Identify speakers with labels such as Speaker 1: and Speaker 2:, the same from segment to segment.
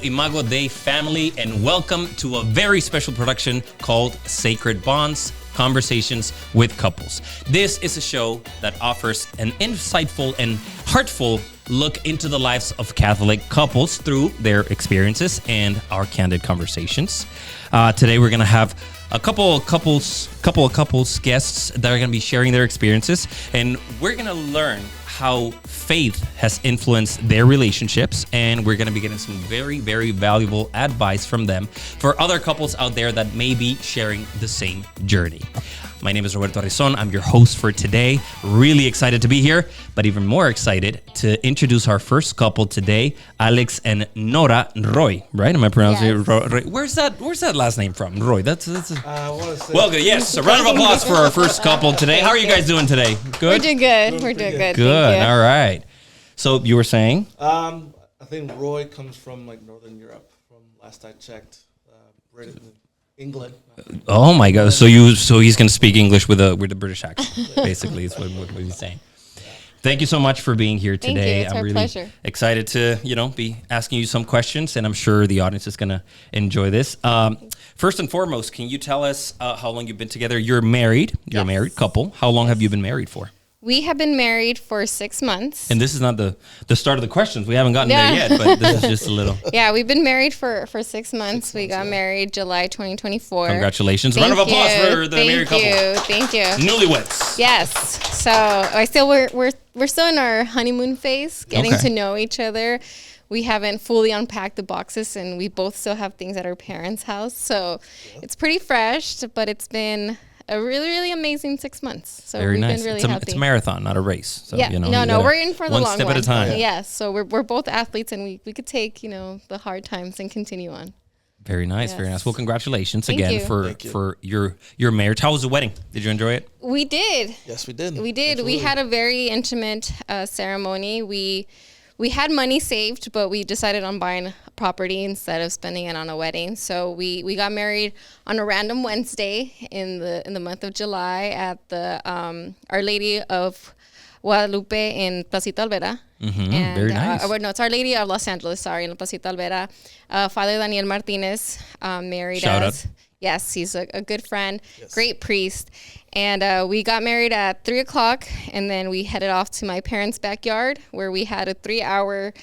Speaker 1: Imago Dei family, and welcome to a very special production called Sacred Bonds, Conversations with Couples. This is a show that offers an insightful and heartful look into the lives of Catholic couples through their experiences and our candid conversations. Today we're going to have a couple of couples guests that are going to be sharing their experiences, and we're going to learn how faith has influenced their relationships, and we're going to be getting some very, very valuable advice from them for other couples out there that may be sharing the same journey. My name is Roberto Arrizon. I'm your host for today. Really excited to be here, but even more excited to introduce our first couple today, Alex and Nora Roy. Right? Am I pronouncing it right? Where's that last name from? Roy. That's welcome. Yes, a round of applause for our first couple today. How are you guys doing today? Good?
Speaker 2: We're doing good. We're doing good.
Speaker 1: Good. All right. So you were saying?
Speaker 3: I think Roy comes from like Northern Europe. From last I checked, England.
Speaker 1: Oh my God! So he's going to speak English with a British accent. Basically, is what he's saying. Thank you so much for being here today.
Speaker 2: Thank you. It's
Speaker 1: I'm
Speaker 2: our
Speaker 1: really
Speaker 2: pleasure.
Speaker 1: Excited to be asking you some questions, and I'm sure the audience is going to enjoy this. First and foremost, can you tell us how long you've been together? You're married. You're a married couple. How long have you been married for?
Speaker 2: We have been married for 6 months.
Speaker 1: And this is not the start of the questions. We haven't gotten there yet, but this is just a little.
Speaker 2: Yeah, we've been married for 6 months. We got married July 2024.
Speaker 1: Congratulations. Round of applause for the married couple.
Speaker 2: Thank you.
Speaker 1: Newlyweds.
Speaker 2: Yes. So we're still in our honeymoon phase, getting to know each other. We haven't fully unpacked the boxes, and we both still have things at our parents' house. So it's pretty fresh, but it's been a really, really amazing 6 months. So
Speaker 1: very
Speaker 2: we've
Speaker 1: nice.
Speaker 2: been really happy.
Speaker 1: It's a marathon, not a race. So,
Speaker 2: yeah. No, we're in for the long
Speaker 1: one step
Speaker 2: one.
Speaker 1: at a time.
Speaker 2: Yes. So we're both athletes, and we could take, the hard times and continue on.
Speaker 1: Very nice.
Speaker 2: Yes.
Speaker 1: Very nice. Well, congratulations
Speaker 2: Thank
Speaker 1: again
Speaker 2: you.
Speaker 1: for your marriage. How was the wedding? Did you enjoy it?
Speaker 2: We did.
Speaker 3: Yes, we did.
Speaker 2: We did. Absolutely. We had a very intimate ceremony. We had money saved, but we decided on buying a property instead of spending it on a wedding. So we got married on a random Wednesday in the month of July at the Our Lady of Guadalupe in Placita Alvera.
Speaker 1: Mm-hmm. And, very nice.
Speaker 2: It's Our Lady of Los Angeles, sorry, in Placita Alvera. Father Daniel Martinez married
Speaker 1: Shout
Speaker 2: us.
Speaker 1: Out.
Speaker 2: Yes, he's a good friend, great priest. And we got married at 3 o'clock, and then we headed off to my parents' backyard where we had a 3-hour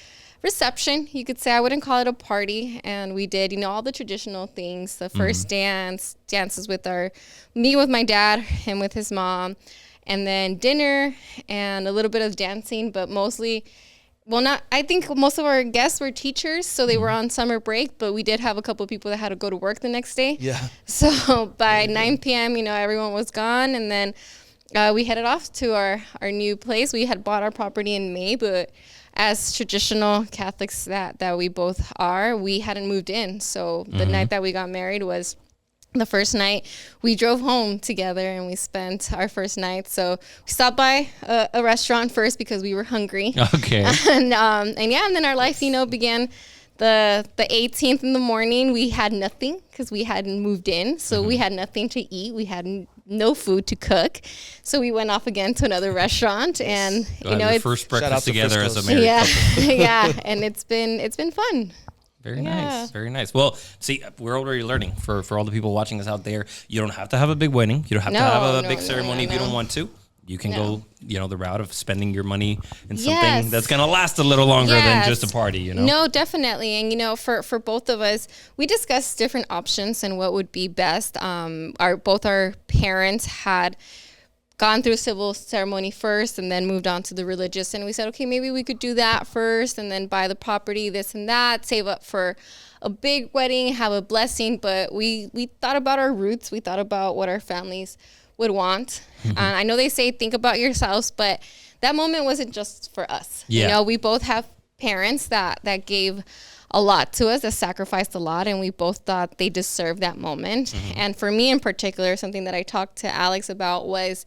Speaker 2: reception. You could say, I wouldn't call it a party. And we did, all the traditional things. The first dances with me with my dad, him with his mom, and then dinner and a little bit of dancing, but mostly... I think most of our guests were teachers, so they were on summer break, but we did have a couple of people that had to go to work the next day.
Speaker 3: Yeah.
Speaker 2: So by 9 p.m., everyone was gone, and then we headed off to our new place. We had bought our property in May, but as traditional Catholics that we both are, we hadn't moved in. So the night that we got married was the first night. We drove home together and we spent our first night. So we stopped by a restaurant first because we were hungry.
Speaker 1: Okay.
Speaker 2: And then our life, began the 18th in the morning. We had nothing because we hadn't moved in. So we had nothing to eat. We had no food to cook. So we went off again to another restaurant, and
Speaker 1: it's first breakfast together as a married couple.
Speaker 2: Yeah, and it's been fun.
Speaker 1: Very nice. Very nice. Well, see, we're already learning for all the people watching us out there. You don't have to have a big wedding. You don't have to have a big ceremony if you don't want to. You can go, the route of spending your money in something that's going to last a little longer than just a party,
Speaker 2: No, definitely. And, for both of us, we discussed different options and what would be best. Both our parents had gone through civil ceremony first and then moved on to the religious. And we said, okay, maybe we could do that first and then buy the property, this and that, save up for a big wedding, have a blessing. But we thought about our roots. We thought about what our families would want. I know they say think about yourselves, but that moment wasn't just for us.
Speaker 1: Yeah.
Speaker 2: We both have parents that gave a lot to us, that sacrificed a lot, and we both thought they deserved that moment. And for me in particular, something that I talked to Alex about was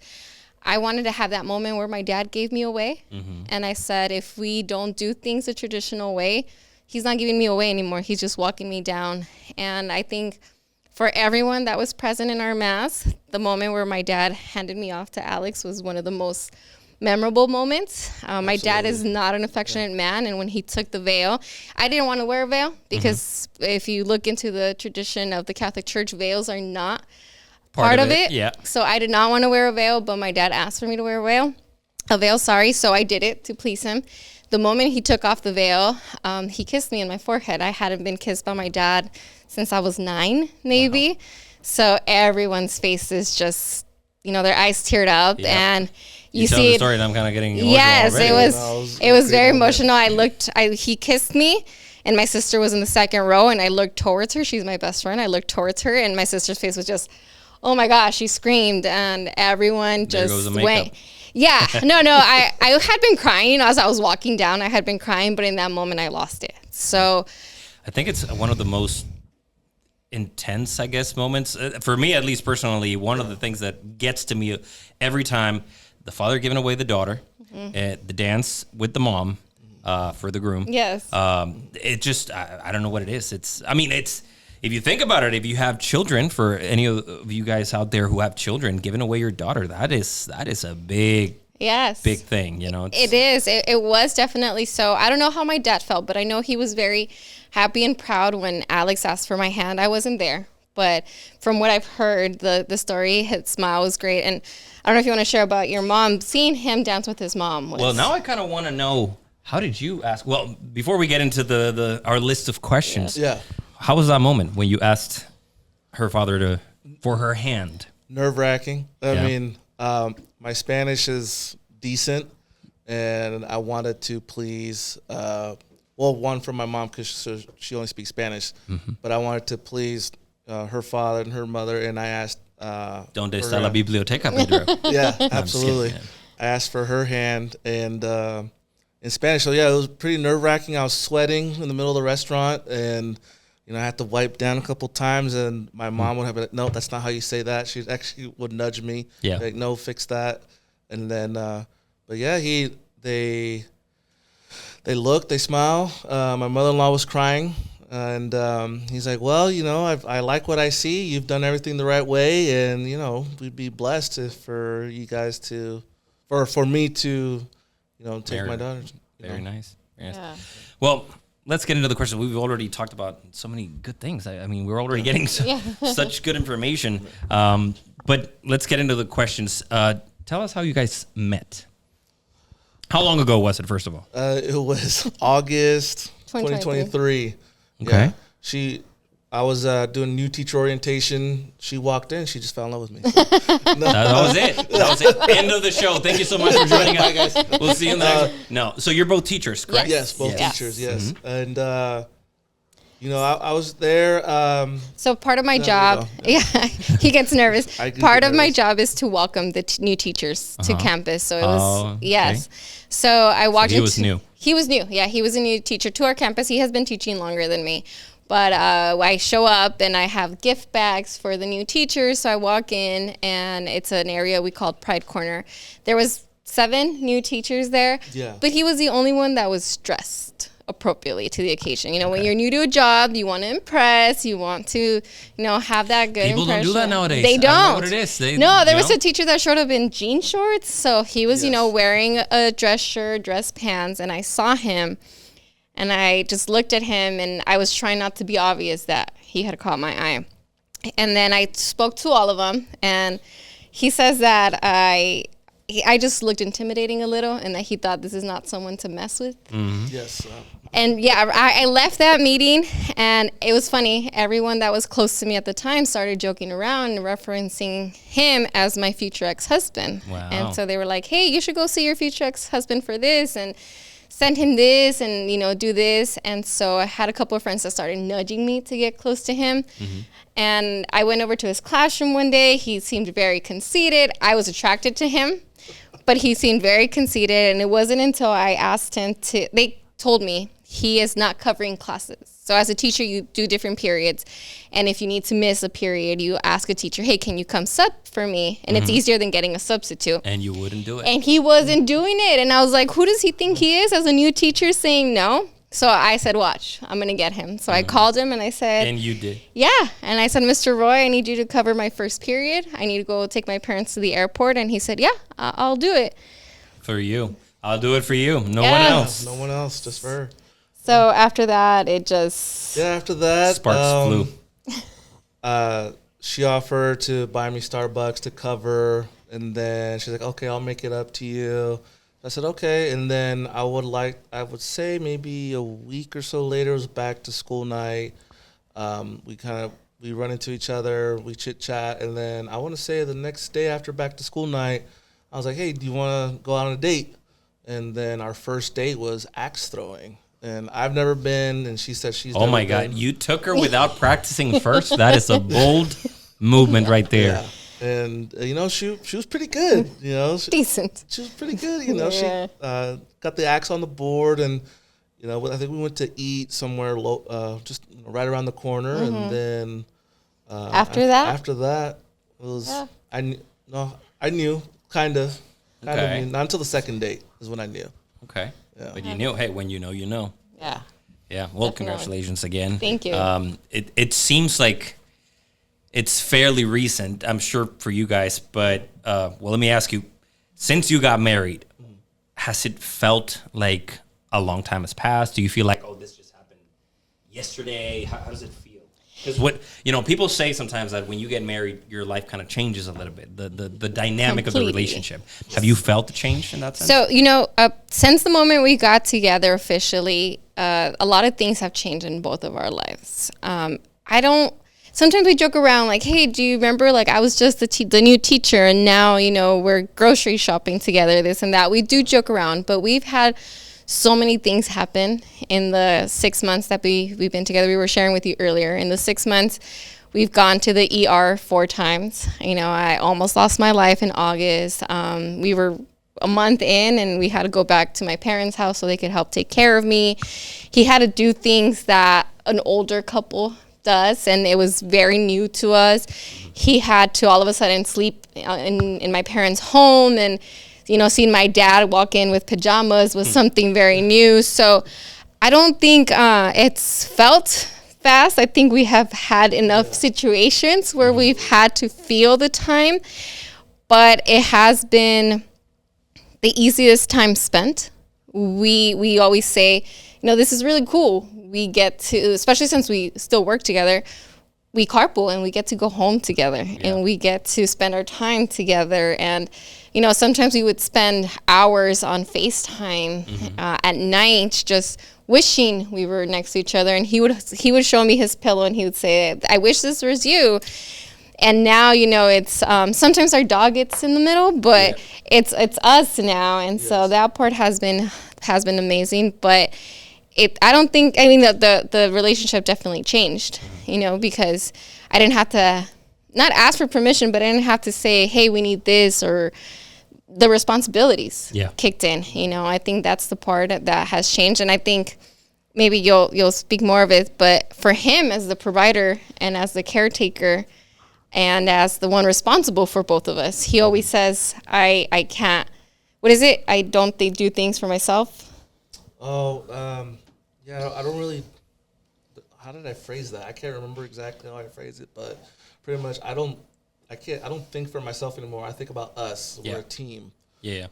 Speaker 2: I wanted to have that moment where my dad gave me away. And I said, if we don't do things the traditional way, he's not giving me away anymore. He's just walking me down. And I think for everyone that was present in our mass, the moment where my dad handed me off to Alex was one of the most memorable moments. My dad is
Speaker 3: Absolutely.
Speaker 2: not an affectionate man, and when he took the veil, I didn't want to wear a veil because if you look into the tradition of the Catholic Church, veils are not part of it.
Speaker 1: Yeah.
Speaker 2: So I did not want to wear a veil, but my dad asked for me to wear a veil, sorry. So I did it to please him. The moment he took off the veil, he kissed me in my forehead. I hadn't been kissed by my dad since I was 9, maybe. Wow. So everyone's faces just, their eyes teared up, and you
Speaker 1: tell
Speaker 2: see
Speaker 1: the story, and I'm kind of getting emotional
Speaker 2: yes,
Speaker 1: already.
Speaker 2: it was very emotional. He kissed me, and my sister was in the second row, and I looked towards her. She's my best friend. I looked towards her, and my sister's face was just, oh my gosh, she screamed, and everyone just went. Yeah, no, I had been crying, as I was walking down, I had been crying, but in that moment I lost it. So
Speaker 1: I think it's one of the most intense, I guess, moments for me, at least personally. One of the things that gets to me every time, the father giving away the daughter, the dance with the mom for the groom.
Speaker 2: Yes.
Speaker 1: It just, I don't know what it is. It's if you think about it, if you have children, for any of you guys out there who have children, giving away your daughter, that is a big thing, It
Speaker 2: is. It was definitely so. I don't know how my dad felt, but I know he was very happy and proud when Alex asked for my hand. I wasn't there, but from what I've heard, the story, his smile was great. And I don't know if you want to share about your mom, seeing him dance with his mom.
Speaker 1: Well, now I kind of want to know, how did you ask? Well, before we get into our list of questions, how was that moment when you asked her father for her hand?
Speaker 3: Nerve-wracking. I mean, my Spanish is decent, and I wanted to please, one from my mom because she only speaks Spanish, but I wanted to please her father and her mother, and I asked.
Speaker 1: ¿Dónde está la biblioteca, Pedro?
Speaker 3: Yeah, absolutely. I asked for her hand, and in Spanish. So yeah, it was pretty nerve-wracking. I was sweating in the middle of the restaurant, and I had to wipe down a couple times, and my mom would have been like, no, that's not how you say that. She actually would nudge me.
Speaker 1: Yeah.
Speaker 3: Like, no, fix that. And then, but yeah, they look, they smile. My mother-in-law was crying, and he's like, well, I like what I see. You've done everything the right way, and, we'd be blessed for you guys for me to, take my daughter.
Speaker 1: Very nice.
Speaker 2: Yeah.
Speaker 1: Well, let's get into the question. We've already talked about so many good things. I mean, we're already getting such good information. But let's get into the questions. Tell us how you guys met. How long ago was it, first of all?
Speaker 3: It was August 2023.
Speaker 1: Okay.
Speaker 3: Yeah. I was doing new teacher orientation. She walked in. She just fell in love with me. So,
Speaker 1: that was it. That was it. End of the show. Thank you so much for joining us. Bye, guys. We'll see you in the next one. No. So you're both teachers, correct?
Speaker 3: Yes, both teachers, yes. Mm-hmm. And, I was there.
Speaker 2: So part of my job, he gets nervous. Part of my job is to welcome the new teachers to campus. So it was, yes. So I walked
Speaker 1: in. He was new.
Speaker 2: He was new. Yeah, he was a new teacher to our campus. He has been teaching longer than me. But I show up and I have gift bags for the new teachers. So I walk in, and it's an area we called Pride Corner. There was 7 new teachers there, but he was the only one that was dressed appropriately to the occasion. When you're new to a job, you want to impress, you want to, have that good
Speaker 1: People
Speaker 2: impression.
Speaker 1: Don't do that nowadays.
Speaker 2: They don't.
Speaker 1: I don't know what it is.
Speaker 2: There was a teacher that showed up in jean shorts. So he was, wearing a dress shirt, dress pants, and I saw him. And I just looked at him, and I was trying not to be obvious that he had caught my eye. And then I spoke to all of them, and he says that I just looked intimidating a little, and that he thought this is not someone to mess with.
Speaker 3: Mm-hmm. Yes.
Speaker 2: And I left that meeting, and it was funny. Everyone that was close to me at the time started joking around and referencing him as my future ex-husband.
Speaker 1: Wow.
Speaker 2: And so they were like, hey, you should go see your future ex-husband for this, and send him this, and do this. And so I had a couple of friends that started nudging me to get close to him. Mm-hmm. And I went over to his classroom one day. He seemed very conceited. I was attracted to him, but he seemed very conceited. And it wasn't until I asked him they told me he is not covering classes. So as a teacher, you do different periods. And if you need to miss a period, you ask a teacher, hey, can you come sub for me? And it's easier than getting a substitute.
Speaker 1: And you wouldn't do it.
Speaker 2: And he wasn't doing it. And I was like, who does he think he is as a new teacher saying no? So I said, watch, I'm going to get him. So I called him and I said.
Speaker 1: And you did?
Speaker 2: Yeah. And I said, Mr. Roy, I need you to cover my first period. I need to go take my parents to the airport. And he said, yeah, I'll do it.
Speaker 1: For you. I'll do it for you. No one
Speaker 2: Yeah.
Speaker 1: else.
Speaker 3: No one else, just for her.
Speaker 2: So after that, it just
Speaker 3: Yeah, after that,
Speaker 1: Sparks flew.
Speaker 3: She offered to buy me Starbucks to cover, and then she's like, "Okay, I'll make it up to you." I said, "Okay," and then I would say maybe a week or so later it was back to school night. We run into each other, we chit chat, and then I want to say the next day after back to school night, I was like, "Hey, do you want to go out on a date?" And then our first date was axe throwing. And I've never been, and she said she's
Speaker 1: Oh
Speaker 3: never
Speaker 1: my
Speaker 3: been.
Speaker 1: God. You took her without practicing first? That is a bold movement right there.
Speaker 3: Yeah. And, she was pretty good,
Speaker 2: decent.
Speaker 3: She was pretty good,
Speaker 2: Yeah.
Speaker 3: She got the axe on the board, and, I think we went to eat somewhere just right around the corner. And then
Speaker 2: After that,
Speaker 3: it was,
Speaker 2: Yeah.
Speaker 3: I knew, kind of.
Speaker 1: Okay.
Speaker 3: Not until the second date is when I knew.
Speaker 1: Okay.
Speaker 3: Yeah.
Speaker 1: But you knew, hey, when you know, you know.
Speaker 2: yeah.
Speaker 1: Yeah. Well,
Speaker 2: Definitely.
Speaker 1: congratulations again.
Speaker 2: Thank you.
Speaker 1: It seems like it's fairly recent, I'm sure, for you guys. But, let me ask you, since you got married, has it felt like a long time has passed? Do you feel like, oh, this just happened yesterday? How does it feel? Because people say sometimes that when you get married, your life kind of changes a little bit. The dynamic of the
Speaker 2: Completely.
Speaker 1: relationship. Have you felt the change in that sense?
Speaker 2: So, since the moment we got together officially, a lot of things have changed in both of our lives. Sometimes we joke around like, hey, do you remember, like, I was just the new teacher and now, we're grocery shopping together, this and that. We do joke around, but we've had so many things happen in the 6 months that we've been together. We were sharing with you earlier. In the 6 months, we've gone to the ER 4 times. I almost lost my life in August. We were a month in and we had to go back to my parents' house so they could help take care of me. He had to do things that an older couple does, and it was very new to us. He had to all of a sudden sleep in my parents' home, and seeing my dad walk in with pajamas was something very new. So I don't think it's felt fast. I think we have had enough situations where we've had to feel the time, but it has been the easiest time spent. We always say, this is really cool. We get to, especially since we still work together, we carpool and we get to go home together and we get to spend our time together. And, sometimes we would spend hours on FaceTime at night just wishing we were next to each other. And he would show me his pillow and he would say, I wish this was you. And now, it's sometimes our dog gets in the middle, but it's us now. And so that part has been amazing. But the relationship definitely changed, because I didn't have to not ask for permission, but I didn't have to say, hey, we need this, or the responsibilities kicked in. I think that's the part that has changed. And I think maybe you'll speak more of it, but for him as the provider and as the caretaker and as the one responsible for both of us, he always says, I can't, what is it? I don't do things for myself.
Speaker 3: Yeah, I don't really. How did I phrase that? I can't remember exactly how I phrased it, but pretty much I don't think for myself anymore. I think about us. We're a team.
Speaker 1: Yeah.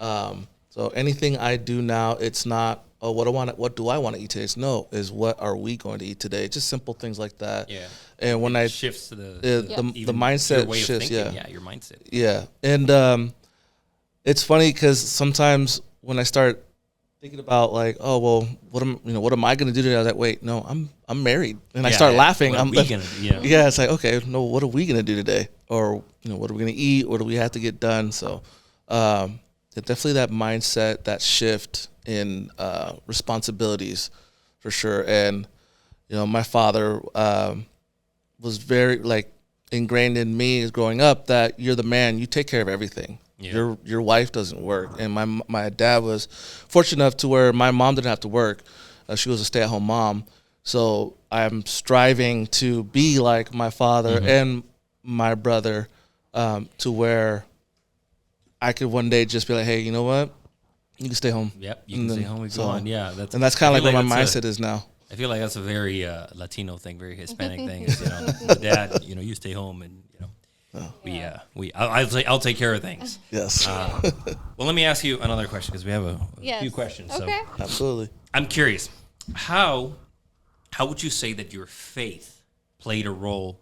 Speaker 3: So anything I do now, it's not, oh, what do I want to eat today? It's what are we going to eat today? Just simple things like that.
Speaker 1: Yeah.
Speaker 3: And when
Speaker 1: it shifts to
Speaker 3: the mindset
Speaker 1: your way of
Speaker 3: shifts.
Speaker 1: thinking, your mindset.
Speaker 3: Yeah. And it's funny because sometimes when I start thinking about like, oh well, what am I gonna do today? I was like, wait, no, I'm married, and I start laughing. Yeah, it's like, okay, no, what are we gonna do today? Or what are we gonna eat? What do we have to get done? So, definitely that mindset, that shift in responsibilities, for sure. And my father was very ingrained in me as growing up that you're the man, you take care of everything. Yeah. Your wife doesn't work. And my dad was fortunate enough to where my mom didn't have to work. She was a stay-at-home mom. So I'm striving to be like my father and my brother, to where I could one day just be like, hey, you know what? You can stay home.
Speaker 1: Yep, you can stay home. We go on. Yeah,
Speaker 3: that's kind of like where my mindset is now.
Speaker 1: I feel like that's a very Latino thing, very Hispanic thing. Is, the dad, you stay home and I'll take care of things.
Speaker 3: Yes.
Speaker 1: Well, let me ask you another question because we have a few questions.
Speaker 2: Okay.
Speaker 1: So
Speaker 3: Absolutely.
Speaker 1: I'm curious, how would you say that your faith played a role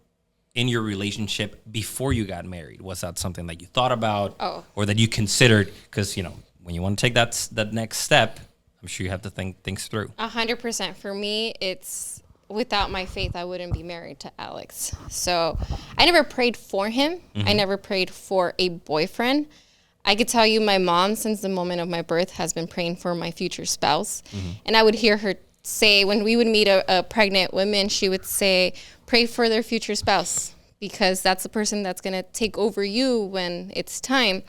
Speaker 1: in your relationship before you got married? Was that something that you thought about or that you considered? Because, when you want to take that next step, I'm sure you have to think things through.
Speaker 2: 100%. For me, it's without my faith, I wouldn't be married to Alex. So I never prayed for him. I never prayed for a boyfriend. I could tell you my mom, since the moment of my birth, has been praying for my future spouse. And I would hear her say, when we would meet a pregnant woman, she would say, pray for their future spouse, because that's the person that's going to take over you when it's time.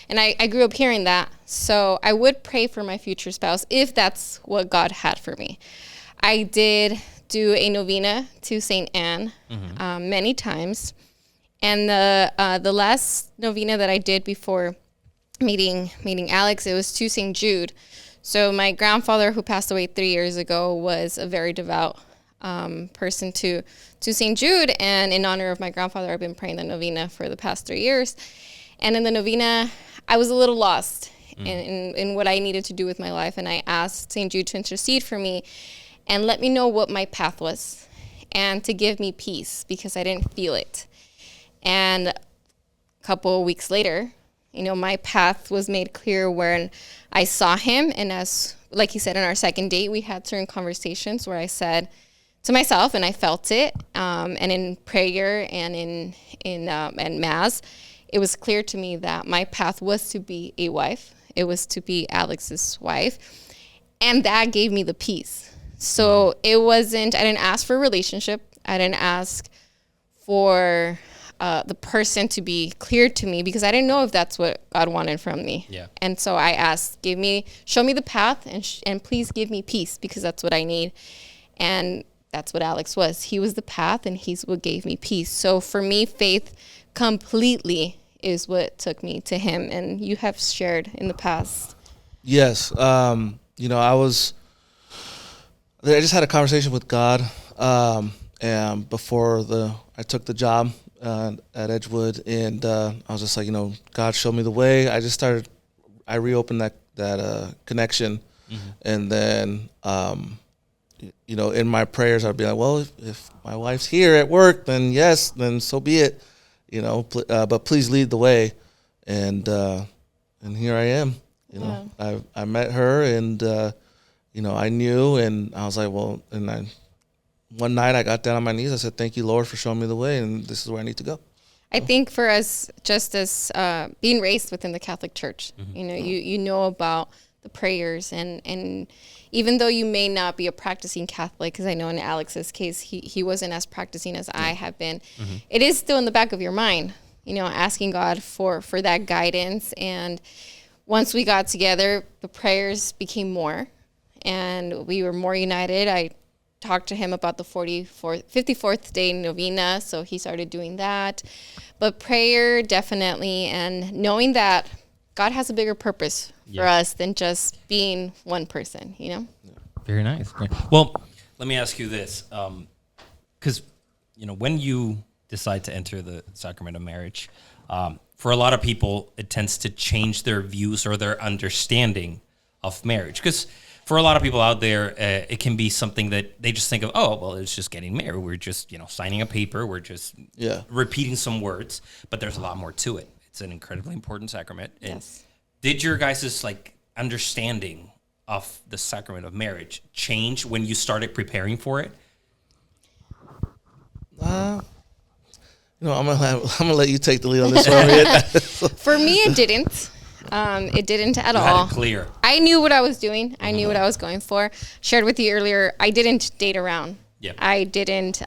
Speaker 2: And I grew up hearing that. So I would pray for my future spouse if that's what God had for me. I did do a novena to St. Anne many times. And the last novena that I did before meeting Alex, it was to St. Jude. So my grandfather, who passed away 3 years ago, was a very devout person to St. Jude, and in honor of my grandfather, I've been praying the novena for the past 3 years. And in the novena, I was a little lost in what I needed to do with my life, and I asked St. Jude to intercede for me and let me know what my path was, and to give me peace, because I didn't feel it. And a couple of weeks later, my path was made clear when I saw him, and as, like he said, in our second date, we had certain conversations where I said to myself, and I felt it, and in prayer and in mass, it was clear to me that my path was to be a wife. It was to be Alex's wife, and that gave me the peace. So it wasn't, I didn't ask for a relationship. I didn't ask for the person to be clear to me, because I didn't know if that's what God wanted from me.
Speaker 1: Yeah.
Speaker 2: And so I asked, show me the path, and please give me peace, because that's what I need. And that's what Alex was. He was the path, and he's what gave me peace. So for me, faith completely is what took me to him. And you have shared in the past.
Speaker 3: Yes. I just had a conversation with God and before I took the job at Edgewood, and I was just like, God, show me the way. I reopened that connection, and then in my prayers I'd be like, well, if my wife's here at work, then yes, then so be it, but please lead the way, and here I am. I met her, and I knew, and I was like, well, one night I got down on my knees. I said, thank you, Lord, for showing me the way, and this is where I need to go.
Speaker 2: I think for us, just as being raised within the Catholic Church, you know about the prayers, and even though you may not be a practicing Catholic, because I know in Alex's case, he wasn't as practicing as I have been, it is still in the back of your mind, asking God for that guidance. And once we got together, the prayers became more, and we were more united. I talked to him about the 54th day novena, so he started doing that. But prayer, definitely, and knowing that God has a bigger purpose for us than just being one person,
Speaker 1: Very nice. Well, let me ask you this, because when you decide to enter the sacrament of marriage, for a lot of people, it tends to change their views or their understanding of marriage. Because for a lot of people out there, it can be something that they just think of, oh, well, it's just getting married. We're just, signing a paper. We're just repeating some words. But there's a lot more to it. It's an incredibly important sacrament. And
Speaker 2: Yes.
Speaker 1: Did your guys' understanding of the sacrament of marriage change when you started preparing for it?
Speaker 3: I'm gonna let you take the lead on this one.
Speaker 2: For me, it didn't. It didn't at all.
Speaker 1: You had it clear.
Speaker 2: I knew what I was doing. I knew what I was going for. Shared with you earlier, I didn't date around.
Speaker 1: Yeah.
Speaker 2: I didn't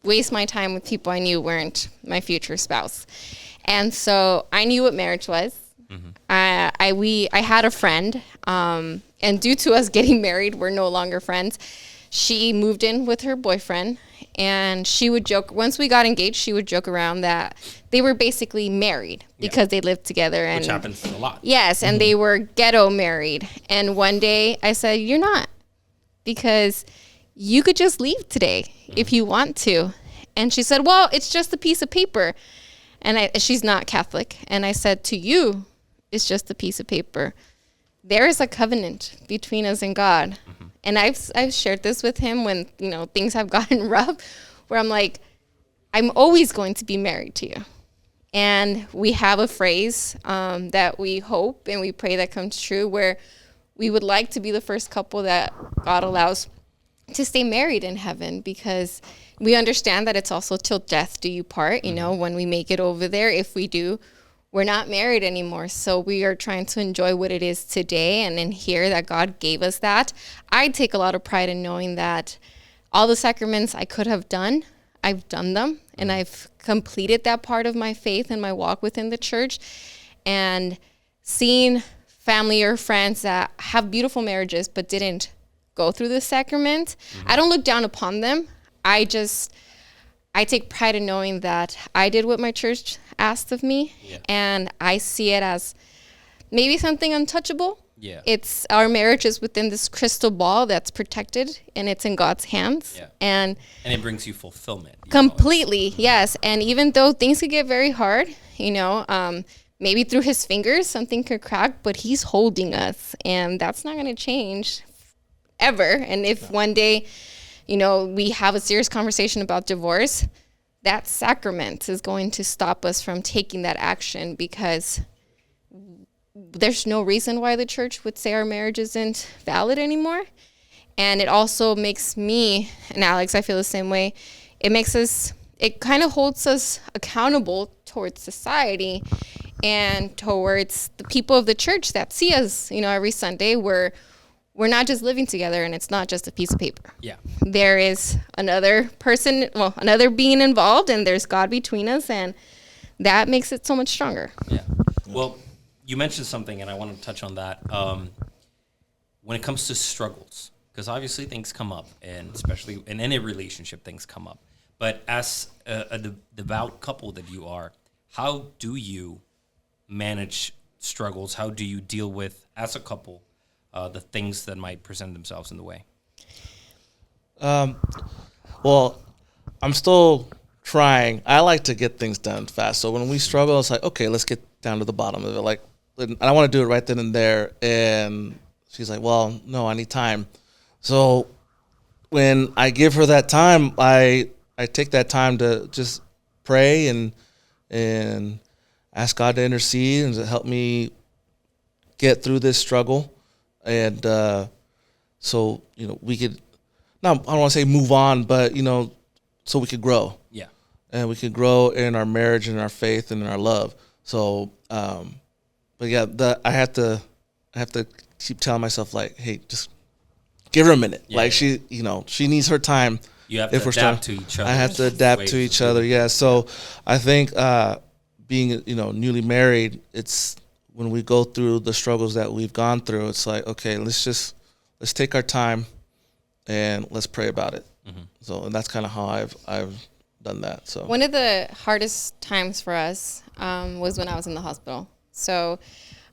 Speaker 2: waste my time with people I knew weren't my future spouse. And so I knew what marriage was. I had a friend, and due to us getting married, we're no longer friends. She moved in with her boyfriend, and she would joke, once we got engaged, she would joke around that they were basically married because they lived together. And
Speaker 1: Which happens a lot.
Speaker 2: Yes, and they were ghetto married. And one day I said, you're not, because you could just leave today if you want to. And she said, well, it's just a piece of paper. And she's not Catholic. And I said, to you, it's just a piece of paper. There is a covenant between us and God. And I've shared this with him when, things have gotten rough, where I'm like, I'm always going to be married to you. And we have a phrase that we hope and we pray that comes true, where we would like to be the first couple that God allows to stay married in heaven, because we understand that it's also till death do you part, when we make it over there. If we do, we're not married anymore. So we are trying to enjoy what it is today and then hear that God gave us that. I take a lot of pride in knowing that all the sacraments I could have done, I've done them, and I've completed that part of my faith and my walk within the church. And seeing family or friends that have beautiful marriages but didn't go through the sacrament, I don't look down upon them. I take pride in knowing that I did what my church asked of me, and I see it as maybe something untouchable. Yeah. It's our marriage is within this crystal ball that's protected, and it's in God's hands. Yeah. And
Speaker 1: it brings you fulfillment.
Speaker 2: Completely, yes. And even though things could get very hard, maybe through his fingers something could crack, but he's holding us, and that's not going to change ever. And if one day, we have a serious conversation about divorce, that sacrament is going to stop us from taking that action, because there's no reason why the church would say our marriage isn't valid anymore. And it also makes me, and Alex, I feel the same way, it kind of holds us accountable towards society and towards the people of the church that see us, every Sunday, where we're not just living together and it's not just a piece of paper. Yeah. There is another person, another being involved, and there's God between us, and that makes it so much stronger.
Speaker 1: Yeah. Well, you mentioned something, and I want to touch on that. When it comes to struggles, because obviously things come up, and especially in any relationship, things come up. But as a devout couple that you are, how do you manage struggles? How do you deal with, as a couple, the things that might present themselves in the way?
Speaker 3: Well, I'm still trying. I like to get things done fast. So when we struggle, it's like, okay, let's get down to the bottom of it. Like, I want to do it right then and there. And she's like, well, no, I need time. So when I give her that time, I take that time to just pray and ask God to intercede and to help me get through this struggle. And so, we could, I don't want to say move on, but, so we could grow. Yeah. And we could grow in our marriage and our faith and in our love. So, but yeah, I have to keep telling myself, like, hey, just give her a minute. Yeah, like she needs her time.
Speaker 1: You have to adapt to each other.
Speaker 3: I have to adapt to each other. Yeah. So I think, being, newly married, it's when we go through the struggles that we've gone through, it's like, okay, let's take our time and let's pray about it. Mm-hmm. So, and that's kind of how I've done that. So
Speaker 2: one of the hardest times for us was when I was in the hospital. So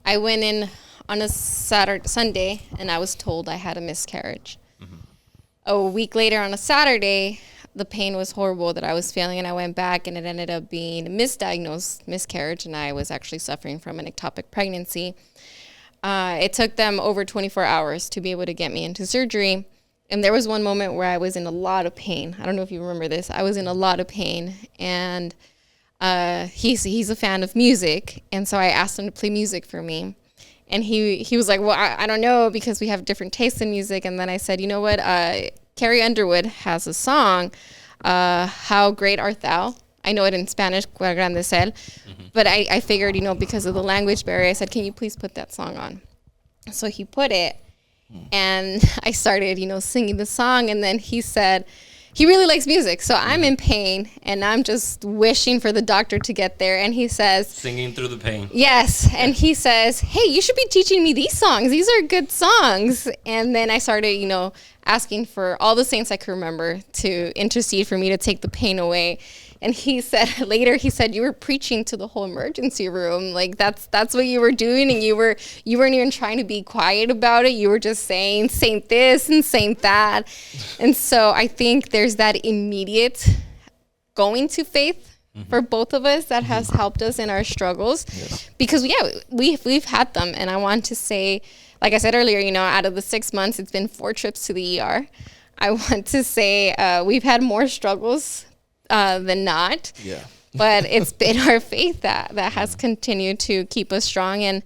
Speaker 2: I went in on a Sunday, and I was told I had a miscarriage. Mm-hmm. A week later on a Saturday, the pain was horrible that I was feeling, and I went back, and it ended up being a misdiagnosed miscarriage, and I was actually suffering from an ectopic pregnancy. It took them over 24 hours to be able to get me into surgery. And there was one moment where I was in a lot of pain. I don't know if you remember this. I was in a lot of pain, and he's a fan of music, and so I asked him to play music for me. And he was like, well, I don't know, because we have different tastes in music. And then I said, you know what? Carrie Underwood has a song, How Great Art Thou? I know it in Spanish, Cuál grande es él. Mm-hmm. But I figured, because of the language barrier, I said, can you please put that song on? So he put it. And I started, singing the song. And then he said, he really likes music. So I'm in pain, and I'm just wishing for the doctor to get there. And he says,
Speaker 1: singing through the pain.
Speaker 2: Yes. And he says, hey, you should be teaching me these songs. These are good songs. And then I started, asking for all the saints I could remember to intercede for me to take the pain away. And he said, you were preaching to the whole emergency room. Like that's what you were doing. And you weren't even trying to be quiet about it. You were just saying saint this and saint that. And so I think there's that immediate going to faith for both of us that has helped us in our struggles. Yes. Because we've had them. And I want to say, like I said earlier, out of the 6 months, it's been 4 trips to the ER. I want to say we've had more struggles than not. Yeah. But it's been our faith that has continued to keep us strong. And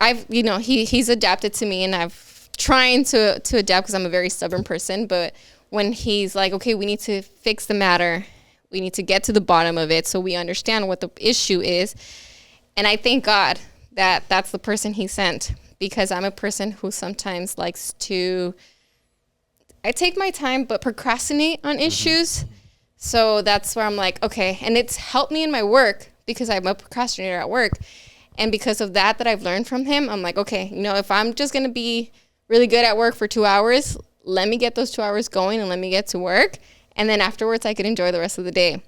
Speaker 2: I've, he's adapted to me, and I've trying to adapt because I'm a very stubborn person. But when he's like, okay, we need to fix the matter, we need to get to the bottom of it so we understand what the issue is. And I thank God that that's the person he sent, because I'm a person who sometimes likes to, I take my time, but procrastinate on issues. So that's where I'm like, okay. And it's helped me in my work because I'm a procrastinator at work. And because of that I've learned from him, I'm like, okay, if I'm just going to be really good at work for 2 hours, let me get those 2 hours going and let me get to work. And then afterwards I could enjoy the rest of the day.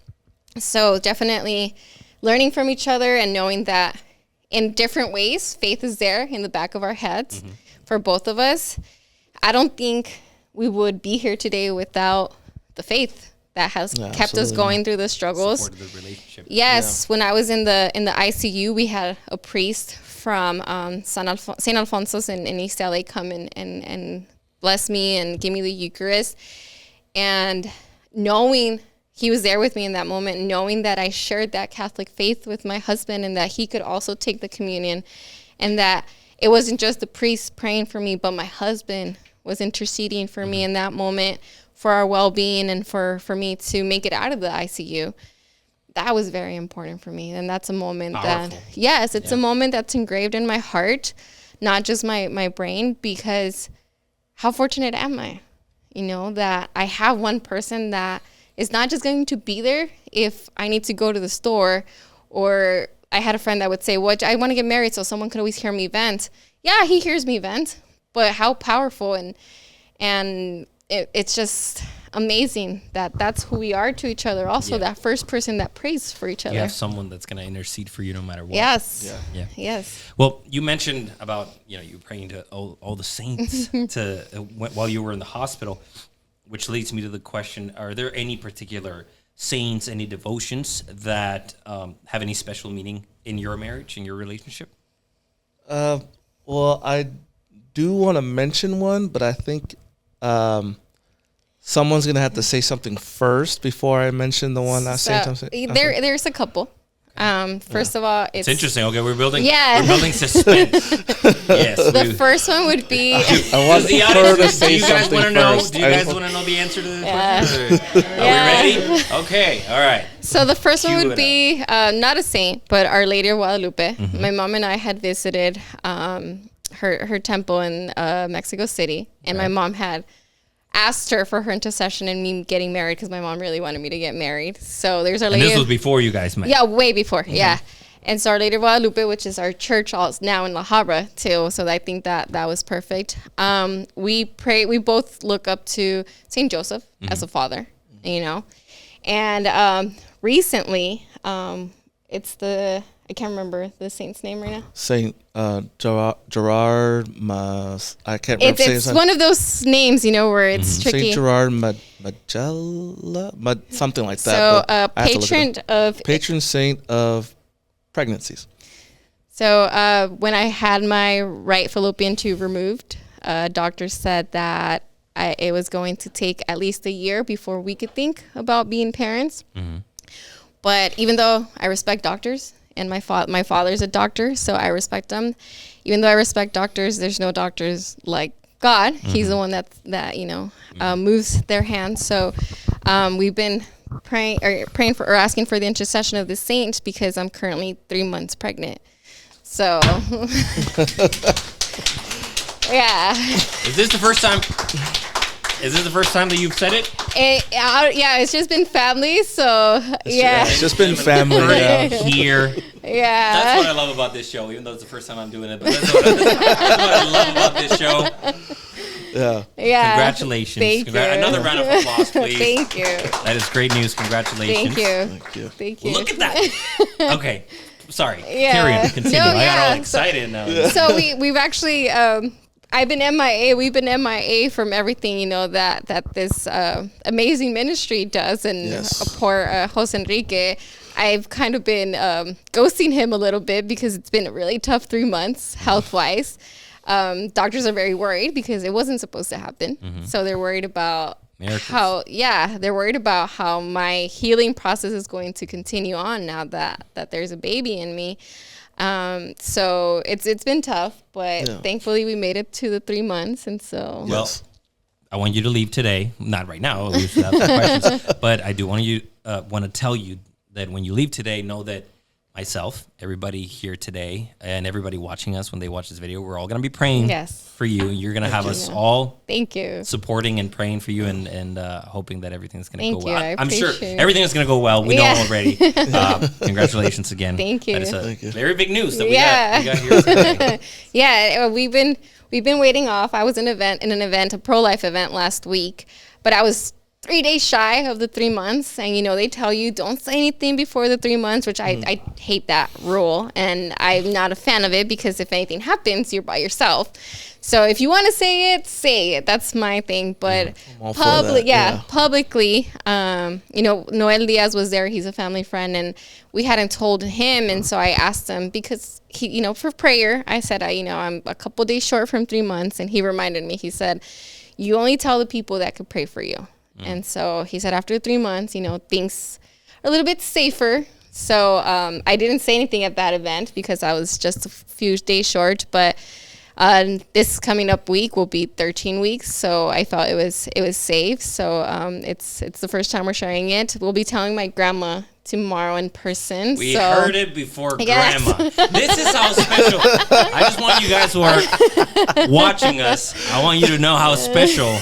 Speaker 2: So definitely learning from each other and knowing that in different ways, faith is there in the back of our heads for both of us. I don't think we would be here today without the faith that has kept us going through the struggles.
Speaker 1: Supported the relationship.
Speaker 2: Yes, when I was in the ICU, we had a priest from St. Alfonso's in East LA come and bless me and give me the Eucharist. And knowing he was there with me in that moment, knowing that I shared that Catholic faith with my husband and that he could also take the communion, and that it wasn't just the priest praying for me, but my husband was interceding for me in that moment for our well-being and for me to make it out of the ICU. That was very important for me. And that's a moment
Speaker 1: Powerful.
Speaker 2: It's a moment that's engraved in my heart, not just my brain, because how fortunate am I, that I have one person that is not just going to be there if I need to go to the store. Or I had a friend that would say, well, I want to get married so someone could always hear me vent. Yeah, he hears me vent, but how powerful and it's just amazing that that's who we are to each other. Also, that first person that prays for each other.
Speaker 1: You have someone that's going to intercede for you no matter what.
Speaker 2: Yes. Yeah. Yes.
Speaker 1: Well, you mentioned about, you praying to all the saints while you were in the hospital, which leads me to the question, are there any particular saints, any devotions that have any special meaning in your marriage, in your relationship?
Speaker 3: Well, I do want to mention one, but I think someone's going to have to say something first before I mention the one I say something.
Speaker 2: There's a couple. First of all,
Speaker 1: it's interesting. Okay, we're building suspense. Yes.
Speaker 2: The first one would be.
Speaker 3: I want her to say something first.
Speaker 1: Do you guys want to know the answer to this question? Are we ready? Okay. All right.
Speaker 2: So the first one would be not a saint, but Our Lady of Guadalupe. My mom and I had visited her temple in Mexico City, and my mom had asked her for her intercession and me getting married, because my mom really wanted me to get married. So there's Our Lady.
Speaker 1: And this was before you guys met.
Speaker 2: Yeah, way before. Yeah. And so Our Lady of Guadalupe, which is our church now in La Habra too. So I think that was perfect. We pray. We both look up to Saint Joseph as a father, and recently it's I can't remember the saint's name right now.
Speaker 3: Saint Gerard. I can't remember.
Speaker 2: It's one of those names, where it's tricky.
Speaker 3: Saint Gerard Magella, something like
Speaker 2: that. So
Speaker 3: patron saint of pregnancies.
Speaker 2: So when I had my right fallopian tube removed, doctors said that it was going to take at least a year before we could think about being parents. But even though I respect doctors, and my father's a doctor, so I respect them. Even though I respect doctors, there's no doctors like God. He's the one that moves their hands. So we've been praying for, or asking for the intercession of the saints, because I'm currently 3 months pregnant. So yeah.
Speaker 1: Is this the first time? Is this the first time that you've said it?
Speaker 2: It's just been family, so
Speaker 3: it's just been family.
Speaker 1: Here.
Speaker 2: Yeah.
Speaker 1: That's what I love about this show, even though it's the first time I'm doing it. But that's what I love about this show.
Speaker 2: Yeah.
Speaker 1: Congratulations.
Speaker 2: Thank you.
Speaker 1: Another round of applause, please.
Speaker 2: Thank you.
Speaker 1: That is great news. Congratulations.
Speaker 2: Thank you.
Speaker 1: Look at that. Okay. Sorry. Carry on. Continue. I got all excited now.
Speaker 2: So we've actually I've been MIA. We've been MIA from everything, that this amazing ministry does. And poor Jose Enrique, I've kind of been ghosting him a little bit because it's been a really tough 3 months health-wise. Doctors are very worried because it wasn't supposed to happen. So they're worried about they're worried about how my healing process is going to continue on now that there's a baby in me. So it's been tough, but thankfully we made it to the 3 months. And so,
Speaker 1: well, I want you to leave today. Not right now. We should have some questions, but I do want to tell you that when you leave today, know that myself, everybody here today, and everybody watching us when they watch this video, we're all going to be praying for you. You're going to have us all supporting and praying for you and hoping that everything's going to go well. I'm sure everything is going to go well. We know already. Congratulations again.
Speaker 2: Thank you.
Speaker 1: That is very big news that we got here today.
Speaker 2: Yeah, we've been waiting off. I was in an event, a pro-life event last week, but I was 3 days shy of the 3 months. And, they tell you don't say anything before the 3 months, which I hate that rule. And I'm not a fan of it because if anything happens, you're by yourself. So if you want to say it, say it. That's my thing. But publicly, Noel Diaz was there. He's a family friend. And we hadn't told him. And so I asked him because he, for prayer, I said, I'm a couple days short from 3 months. And he reminded me, he said, you only tell the people that could pray for you. And so he said after 3 months, things are a little bit safer. So I didn't say anything at that event because I was just a few days short. But this coming up week will be 13 weeks. So I thought it was safe. So it's the first time we're sharing it. We'll be telling my grandma tomorrow in person.
Speaker 1: We heard it before Grandma. This is how special. I just want you guys who are watching us, I want you to know how special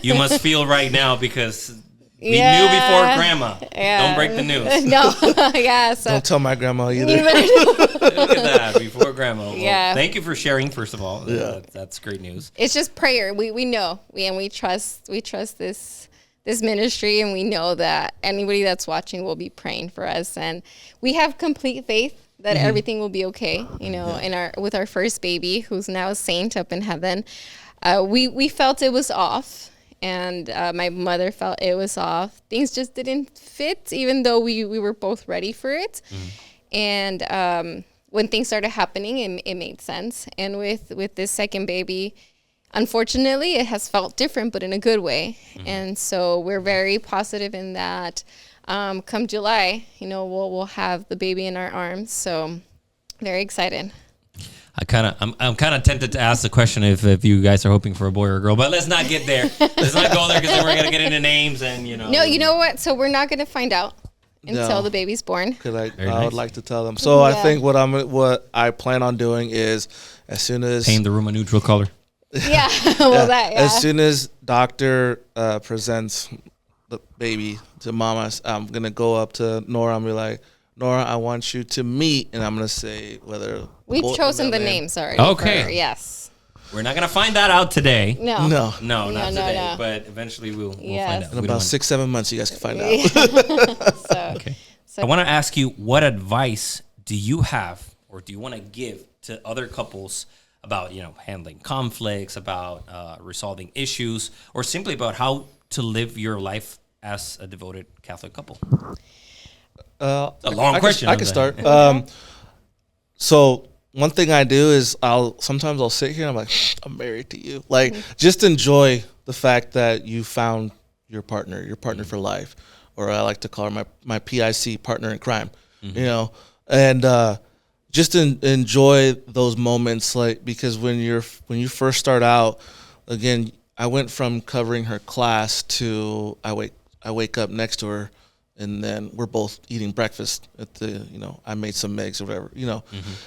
Speaker 1: you must feel right now because we knew before Grandma. Don't break the news.
Speaker 2: No. So.
Speaker 3: Don't tell my grandma either.
Speaker 1: Look at that, before Grandma. Well, thank you for sharing, first of all. That's great news.
Speaker 2: It's just prayer. We know. We trust this ministry, and we know that anybody that's watching will be praying for us, and we have complete faith that everything will be okay. With our first baby, who's now a saint up in heaven, we felt it was off, and my mother felt it was off. Things just didn't fit, even though we were both ready for it. And when things started happening, it made sense. And with this second baby, unfortunately, it has felt different, but in a good way. And so we're very positive in that. Come July, we'll have the baby in our arms. So very excited.
Speaker 1: I'm kind of tempted to ask the question if you guys are hoping for a boy or a girl, but let's not get there. Let's not go there because then we're gonna get into names and No,
Speaker 2: you know what? So we're not gonna find out until the baby's born.
Speaker 3: Because I would like to tell them. So I think what I plan on doing is as soon as
Speaker 1: paint the room a neutral color.
Speaker 3: As soon as doctor presents the baby to mama, I'm gonna go up to Nora and be like, Nora, I want you to meet, and I'm gonna say whether
Speaker 2: we've chosen the names already.
Speaker 1: Okay.
Speaker 2: Yes.
Speaker 1: We're not gonna find that out today.
Speaker 3: No,
Speaker 1: not today. No. But eventually we'll find out.
Speaker 3: In about 6-7 months, you guys can find out.
Speaker 1: Okay. So I want to ask you, what advice do you have, or do you want to give to other couples about handling conflicts, about resolving issues, or simply about how to live your life as a devoted Catholic couple? A long question.
Speaker 3: I can start. So one thing I do is sometimes I'll sit here and I'm like, I'm married to you. Like, just enjoy the fact that you found your partner for life, or I like to call her my PIC, partner in crime. And just enjoy those moments, like, because when you first start out, again, I went from covering her class to I wake up next to her, and then we're both eating breakfast at the, I made some eggs or whatever,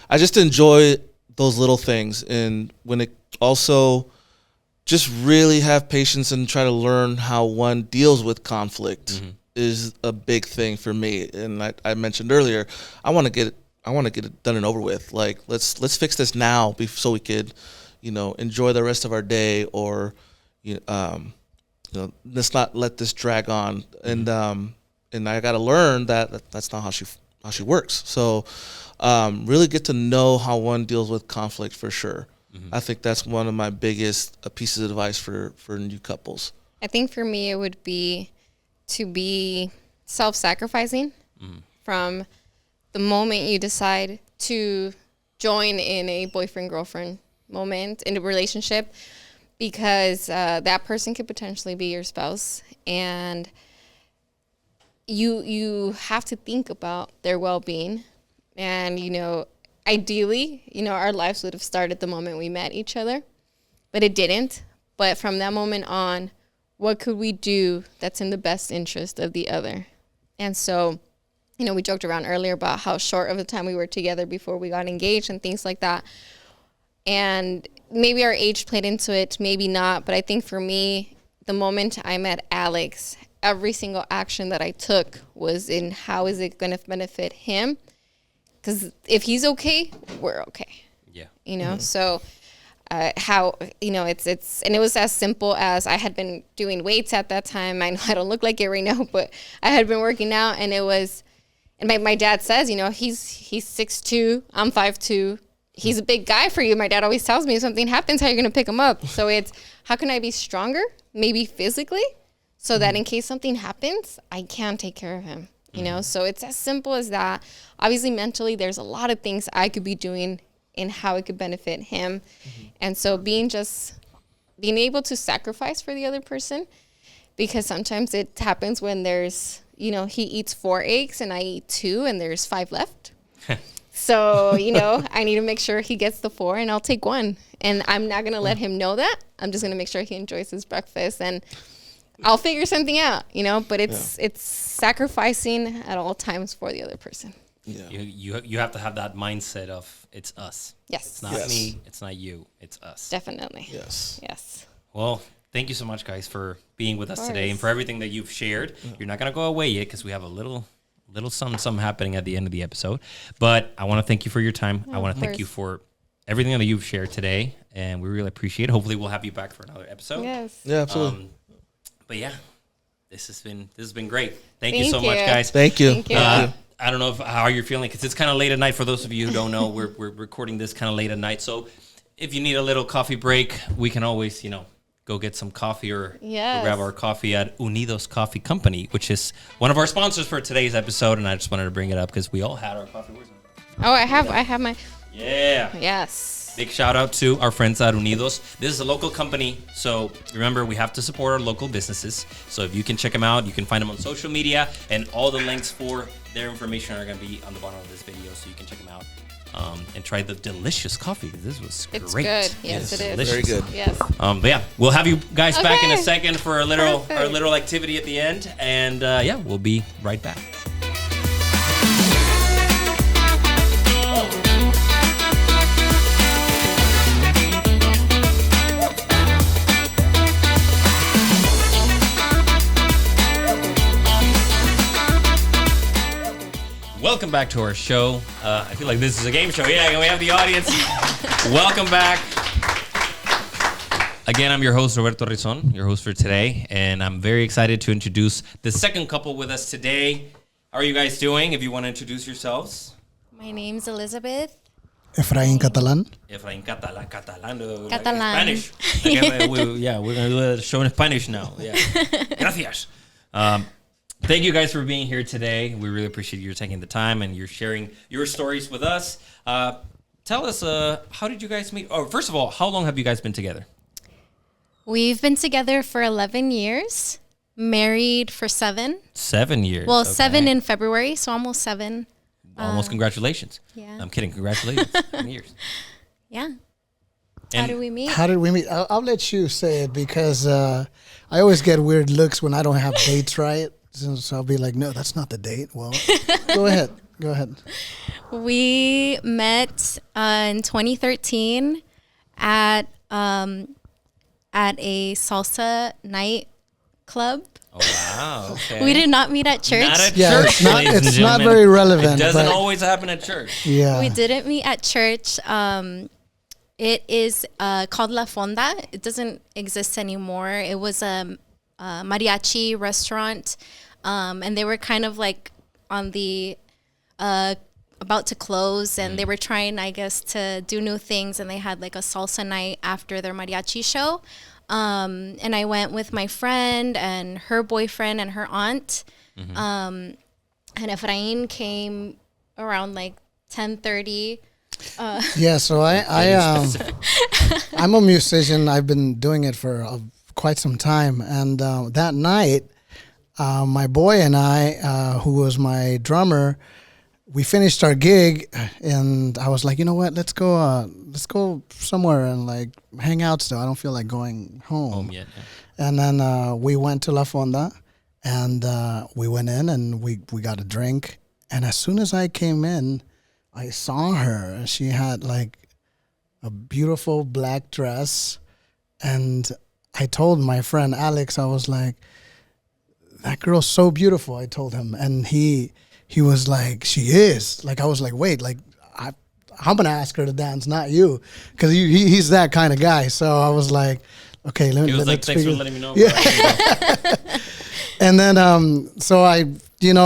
Speaker 3: I just enjoy those little things. And when it also just really have patience and try to learn how one deals with conflict is a big thing for me. And I mentioned earlier, I want to get it done and over with. Like, let's fix this now so we could, enjoy the rest of our day, or, let's not let this drag on. And I got to learn that's not how she works. So really get to know how one deals with conflict for sure. I think that's one of my biggest pieces of advice for new couples.
Speaker 2: I think for me it would be to be self-sacrificing from the moment you decide to join in a boyfriend-girlfriend moment in a relationship, because that person could potentially be your spouse, and you have to think about their well-being. And, ideally, our lives would have started the moment we met each other, but it didn't. But from that moment on, what could we do that's in the best interest of the other? And so, we joked around earlier about how short of a time we were together before we got engaged and things like that. And maybe our age played into it, maybe not. But I think for me, the moment I met Alex, every single action that I took was in how is it going to benefit him? Because if he's okay, we're okay.
Speaker 1: Yeah.
Speaker 2: So how, it's, and it was as simple as I had been doing weights at that time. I know I don't look like it right now, but I had been working out, and it was, and my dad says, he's 6'2", I'm 5'2". He's a big guy for you. My dad always tells me if something happens, how you're going to pick him up. So it's, how can I be stronger, maybe physically, so that in case something happens, I can take care of him, So it's as simple as that. Obviously, mentally, there's a lot of things I could be doing in how it could benefit him. And so being able to sacrifice for the other person, because sometimes it happens when there's, he eats 4 eggs and I eat 2 and there's 5 left. So, I need to make sure he gets the 4 and I'll take 1. And I'm not going to let him know that. I'm just going to make sure he enjoys his breakfast, and I'll figure something out, but it's sacrificing at all times for the other person.
Speaker 1: Yeah. You have to have that mindset of it's us.
Speaker 2: Yes.
Speaker 1: It's not me. It's not you. It's us.
Speaker 2: Definitely.
Speaker 3: Yes.
Speaker 1: Well, thank you so much, guys, for being with us today and for everything that you've shared. You're not going to go away yet because we have a little something happening at the end of the episode. But I want to thank you for your time. I want to thank you for everything that you've shared today, and we really appreciate it. Hopefully, we'll have you back for another episode.
Speaker 2: Yes.
Speaker 3: Yeah, absolutely.
Speaker 1: But yeah, this has been great. Thank you so much, guys.
Speaker 3: Thank you.
Speaker 2: Thank you.
Speaker 1: I don't know how you're feeling, because it's kind of late at night. For those of you who don't know, we're recording this kind of late at night. So if you need a little coffee break, we can always, go get some coffee or grab our coffee at Unidos Coffee Company, which is one of our sponsors for today's episode. And I just wanted to bring it up because we all had our coffee.
Speaker 2: Oh, I have my.
Speaker 1: Yeah.
Speaker 2: Yes.
Speaker 1: Big shout out to our friends at Unidos. This is a local company, so remember, we have to support our local businesses. So if you can check them out, you can find them on social media, and all the links for their information are going to be on the bottom of this video, so you can check them out and try the delicious coffee. This was great.
Speaker 2: It's good. Yes, it is.
Speaker 1: Delicious.
Speaker 3: Very good.
Speaker 2: Yes.
Speaker 1: But yeah, we'll have you guys back in a
Speaker 2: Okay.
Speaker 1: second for our little activity at the end, and we'll be right back. Welcome back to our show. I feel like this is a game show. Yeah, we have the audience. Welcome back. Again, I'm your host, Roberto Rizon, your host for today, and I'm very excited to introduce the second couple with us today. How are you guys doing? If you want to introduce yourselves.
Speaker 2: My name's Elizabeth.
Speaker 4: Efraín Catalán.
Speaker 1: Efraín Catalán.
Speaker 2: Catalan.
Speaker 1: Spanish. We're going to do a show in Spanish now. Yeah. Gracias. Thank you guys for being here today. We really appreciate you taking the time and you're sharing your stories with us. Tell us, how did you guys meet? Oh, first of all, how long have you guys been together?
Speaker 5: We've been together for 11 years, married for 7.
Speaker 1: 7 years.
Speaker 5: Well,
Speaker 1: okay.
Speaker 5: 7 in February, so almost 7.
Speaker 1: Almost congratulations.
Speaker 5: Yeah.
Speaker 1: I'm kidding. Congratulations. 7 years.
Speaker 5: Yeah. How
Speaker 1: And
Speaker 5: did we meet?
Speaker 4: How did we meet? I'll let you say it because I always get weird looks when I don't have dates right. So I'll be like, no, that's not the date. Well, go ahead. Go ahead.
Speaker 5: We met in 2013 at a salsa night club.
Speaker 1: Oh, wow. Okay.
Speaker 5: We did not meet at church.
Speaker 1: Not at
Speaker 4: Yeah,
Speaker 1: church,
Speaker 4: it's not-
Speaker 1: ladies and
Speaker 4: it's not
Speaker 1: gentlemen.
Speaker 4: very relevant,
Speaker 1: It doesn't
Speaker 4: but-
Speaker 1: always happen at church.
Speaker 4: Yeah.
Speaker 5: We didn't meet at church. It is called La Fonda. It doesn't exist anymore. It was a mariachi restaurant, and they were kind of like on the about to close, and they were trying, I guess, to do new things, and they had like a salsa night after their mariachi show. And I went with my friend and her boyfriend and her aunt. and Efrain came around like 10:30.
Speaker 4: Yeah, so I'm a musician. I've been doing it for quite some time, and that night, my boy and I, who was my drummer, we finished our gig, and I was like, you know what? Let's go somewhere and like hang out. Still, I don't feel like going home
Speaker 1: yet.
Speaker 4: And then we went to La Fonda, and we went in and we got a drink. And as soon as I came in, I saw her. She had like a beautiful black dress, and I told my friend Alex, I was like, "That girl's so beautiful." I told him, and he was like, "She is." Like I was like, "Wait, like I'm gonna ask her to dance, not you," because he's that kind of guy. So I was like, "Okay,
Speaker 1: He was like, thanks for letting me know.
Speaker 4: Yeah. And then so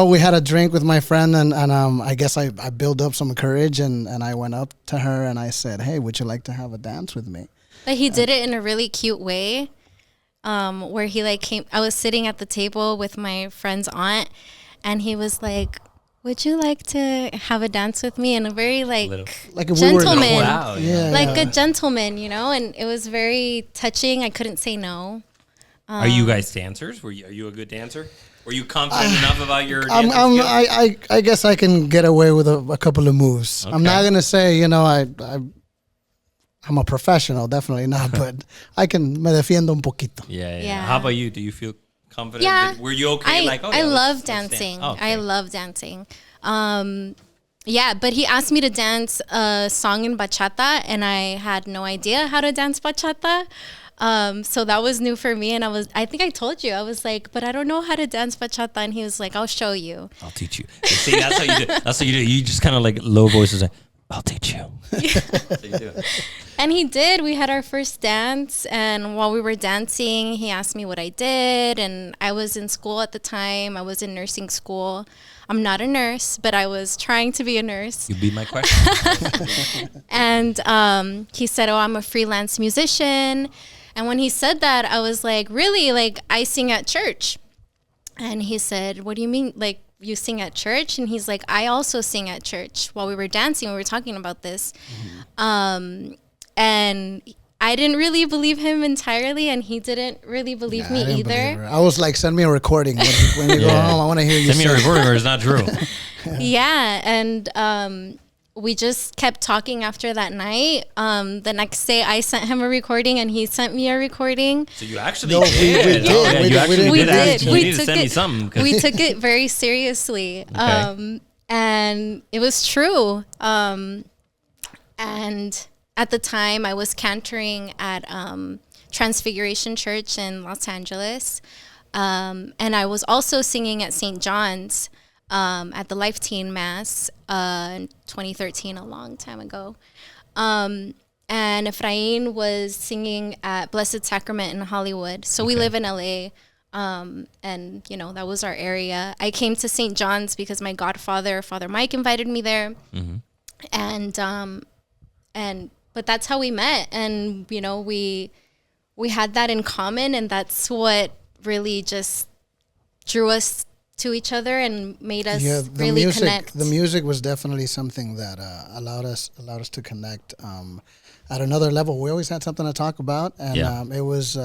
Speaker 4: we had a drink with my friend, and I guess I built up some courage, and I went up to her and I said, "Hey, would you like to have a dance with me?"
Speaker 5: But he did it in a really cute way, where he like came. I was sitting at the table with my friend's aunt, and he was like, "Would you like to have a dance with me?" In a very like
Speaker 4: Like if
Speaker 5: gentleman,
Speaker 4: we were
Speaker 1: Wow, yeah.
Speaker 5: like a gentleman, and it was very touching. I couldn't say no.
Speaker 1: Are you guys dancers? Are you a good dancer? Were you confident enough about your
Speaker 4: I'm,
Speaker 1: dancing skills?
Speaker 4: I guess I can get away with a couple of moves. I'm not gonna say I'm a professional, definitely not, but I can me defiendo un poquito.
Speaker 1: Yeah. How about you? Do you feel confident?
Speaker 5: Yeah.
Speaker 1: Were you okay?
Speaker 5: I love dancing. I love dancing. Yeah, but he asked me to dance a song in bachata, and I had no idea how to dance bachata. So that was new for me, and I think I told you, I was like, but I don't know how to dance bachata, and he was like, I'll show you.
Speaker 1: I'll teach you. See, that's how you do. That's how you do. You just kind of like low voices, like, I'll teach you. That's how you do it.
Speaker 5: And he did. We had our first dance, and while we were dancing, he asked me what I did, and I was in school at the time. I was in nursing school. I'm not a nurse, but I was trying to be a nurse.
Speaker 1: You beat my question.
Speaker 5: And he said, "Oh, I'm a freelance musician." And when he said that, I was like, "Really? Like, I sing at church." And he said, "What do you mean? Like, you sing at church?" And he's like, "I also sing at church." While we were dancing, we were talking about this. And I didn't really believe him entirely, and he didn't really believe me either.
Speaker 4: I was like, "Send me a recording when you go home. I want to hear you
Speaker 1: Send me a recording, or it's not true.
Speaker 5: Yeah, and we just kept talking after that night. The next day, I sent him a recording, and he sent me a recording.
Speaker 1: So you actually
Speaker 4: No, we
Speaker 1: did.
Speaker 4: did.
Speaker 1: Oh, yeah,
Speaker 4: We
Speaker 1: you
Speaker 4: did.
Speaker 1: actually
Speaker 4: We
Speaker 1: did.
Speaker 4: did.
Speaker 1: You need to send me something. 'Cause
Speaker 5: We took it very seriously.
Speaker 1: Okay.
Speaker 5: And it was true. And at the time, I was cantering at Transfiguration Church in Los Angeles. And I was also singing at St. John's at the Life Teen Mass in 2013, a long time ago. And Efrain was singing at Blessed Sacrament in Hollywood. So we live in LA. And, that was our area. I came to St. John's because my godfather, Father Mike, invited me there. Mm-hmm. But that's how we met. And, we had that in common. And that's what really just drew us to each other and made us really connect.
Speaker 4: The music was definitely something that allowed us to connect at another level. We always had something to talk about. And it was...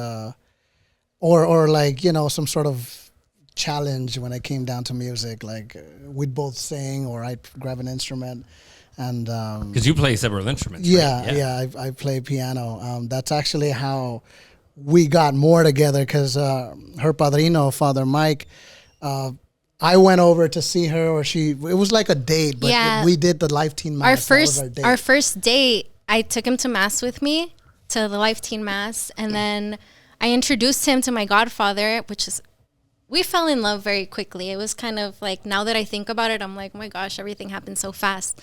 Speaker 4: Or like, some sort of challenge when it came down to music. Like we'd both sing, or I'd grab an instrument. And
Speaker 1: because you play several instruments.
Speaker 4: Yeah,
Speaker 1: right?
Speaker 4: I play piano. That's actually how we got more together, because her padrino, Father Mike, I went over to see her, or it was like a date, but we did the Life Teen Mass.
Speaker 5: Our first date, I took him to Mass with me, to the Life Teen Mass, and then I introduced him to my godfather, we fell in love very quickly. It was kind of like, now that I think about it, I'm like, oh my gosh, everything happened so fast.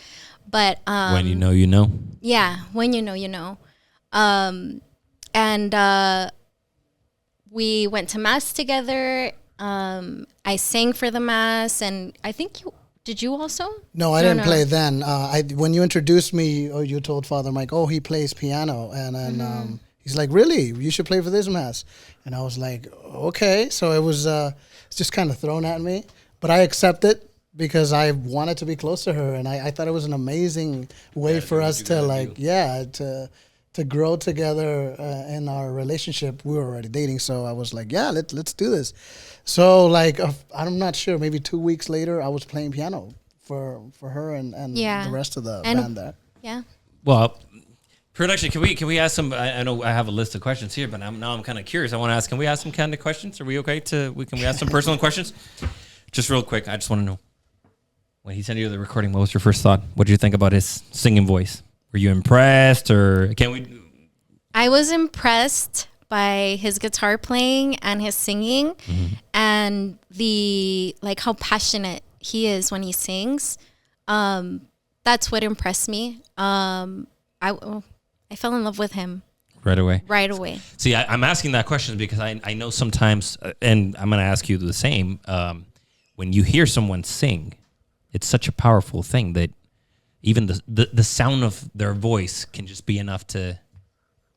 Speaker 5: But
Speaker 1: when you know, you know.
Speaker 5: Yeah, when you know, you know. We went to Mass together. I sang for the Mass, and I think did you also?
Speaker 4: No, I didn't play then. When you introduced me, you told Father Mike, he plays piano, and then he's like, really? You should play for this Mass. And I was like, okay. So it was just kind of thrown at me. But I accepted because I wanted to be close to her, and I thought it was an amazing way for us to to grow together in our relationship. We were already dating, so I was like, yeah, let's do this. So like, I'm not sure, maybe 2 weeks later, I was playing piano for her and the rest of the band there.
Speaker 5: Yeah.
Speaker 1: Well, production, can we ask some? I know I have a list of questions here, but I'm kind of curious. I want to ask. Can we ask some candid questions? Are we okay can we ask some personal questions? Just real quick, I just want to know, when he sent you the recording, what was your first thought? What did you think about his singing voice? Were you impressed, or can we?
Speaker 5: I was impressed by his guitar playing and his singing, and how passionate he is when he sings. That's what impressed me. I fell in love with him
Speaker 1: Right away.
Speaker 5: right away.
Speaker 1: See, I'm asking that question because I know sometimes, and I'm going to ask you the same. When you hear someone sing, it's such a powerful thing that even the sound of their voice can just be enough to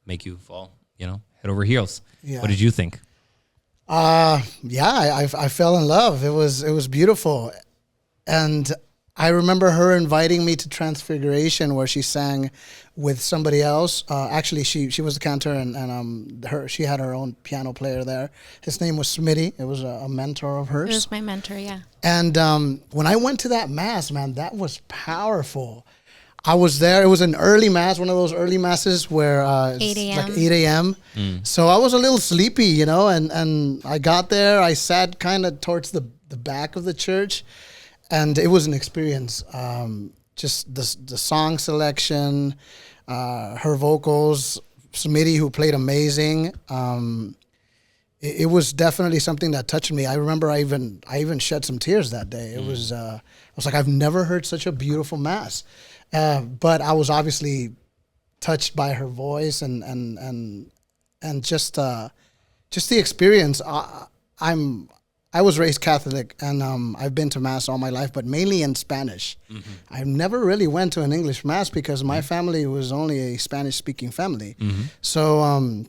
Speaker 1: make you fall, head over heels.
Speaker 4: Yeah.
Speaker 1: What did you think?
Speaker 4: I fell in love. It was beautiful, and I remember her inviting me to Transfiguration, where she sang with somebody else. Actually, she was the cantor, and she had her own piano player there. His name was Smitty. It was a mentor of hers.
Speaker 5: He was my mentor, yeah.
Speaker 4: And when I went to that mass, man, that was powerful. I was there. It was an early mass, one of those early masses where
Speaker 5: 8
Speaker 4: it's
Speaker 5: a.m.
Speaker 4: like 8 a.m. So I was a little sleepy, and I got there. I sat kind of towards the back of the church, and it was an experience. Just the song selection, her vocals, Smitty, who played amazing. It was definitely something that touched me. I remember I even shed some tears that day. It was I was like, I've never heard such a beautiful mass. But I was obviously touched by her voice and just the experience. I was raised Catholic, and I've been to mass all my life, but mainly in Spanish. I never really went to an English mass because my family was only a Spanish-speaking family. So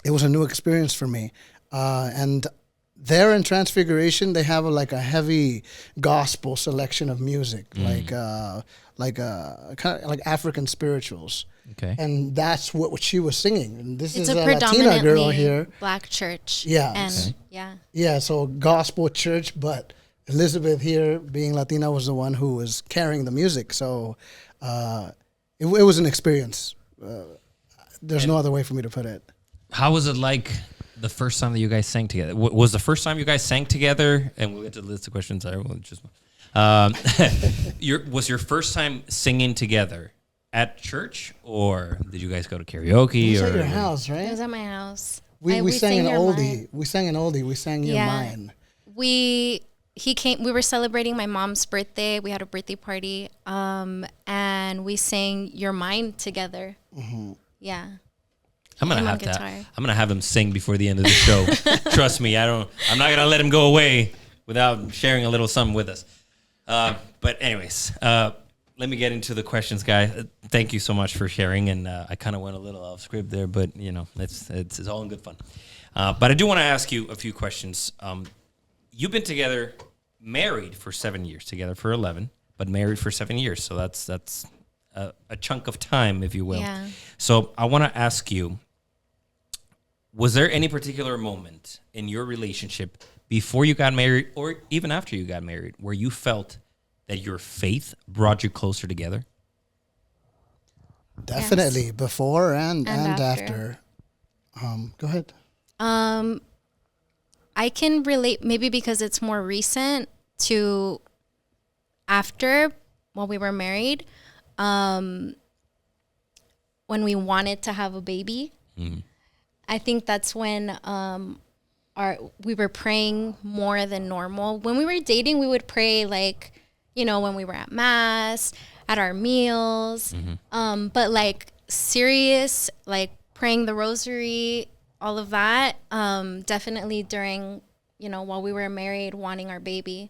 Speaker 4: it was a new experience for me. And there in Transfiguration, they have a heavy gospel selection of music, like kind of like African spirituals.
Speaker 1: Okay.
Speaker 4: And that's what she was singing. And this
Speaker 5: It's
Speaker 4: is
Speaker 5: a
Speaker 4: a Latina girl here.
Speaker 5: Black church.
Speaker 4: Yeah.
Speaker 5: And
Speaker 1: Okay.
Speaker 5: yeah.
Speaker 4: Yeah, so gospel church, but Elizabeth here, being Latina, was the one who was carrying the music. So it was an experience. There's no other way for me to put it.
Speaker 1: How was it like the first time that you guys sang together? Was the first time you guys sang together? And we'll get to the list of questions. Was your first time singing together at church, or did you guys go to karaoke?
Speaker 4: It was
Speaker 1: or
Speaker 4: at your house,
Speaker 5: It
Speaker 4: right?
Speaker 5: was at my house.
Speaker 4: We sang an
Speaker 5: Your
Speaker 4: oldie.
Speaker 5: Mind.
Speaker 4: We sang an oldie. We sang Your
Speaker 5: Yeah.
Speaker 4: Mind.
Speaker 5: We were celebrating my mom's birthday. We had a birthday party. And we sang Your Mind together. Yeah.
Speaker 1: I'm
Speaker 5: Him on
Speaker 1: gonna
Speaker 5: guitar.
Speaker 1: I'm gonna have him sing before the end of the show. Trust me, I'm not gonna let him go away without sharing a little something with us. But anyways, let me get into the questions, guys. Thank you so much for sharing, and I kind of went a little off script there, but it's all in good fun. But I do want to ask you a few questions. You've been together, married for 7 years, together for 11, but married for 7 years, so that's a chunk of time, if you will.
Speaker 5: Yeah.
Speaker 1: So I want to ask you, was there any particular moment in your relationship before you got married or even after you got married where you felt that your faith brought you closer together?
Speaker 4: Definitely.
Speaker 5: Yes.
Speaker 4: Before and
Speaker 5: after.
Speaker 4: after. Go ahead.
Speaker 5: I can relate, maybe because it's more recent, to after, while we were married, when we wanted to have a baby. I think that's when we were praying more than normal. When we were dating, we would pray when we were at mass, at our meals, but serious, praying the rosary, all of that, definitely during, while we were married, wanting our baby.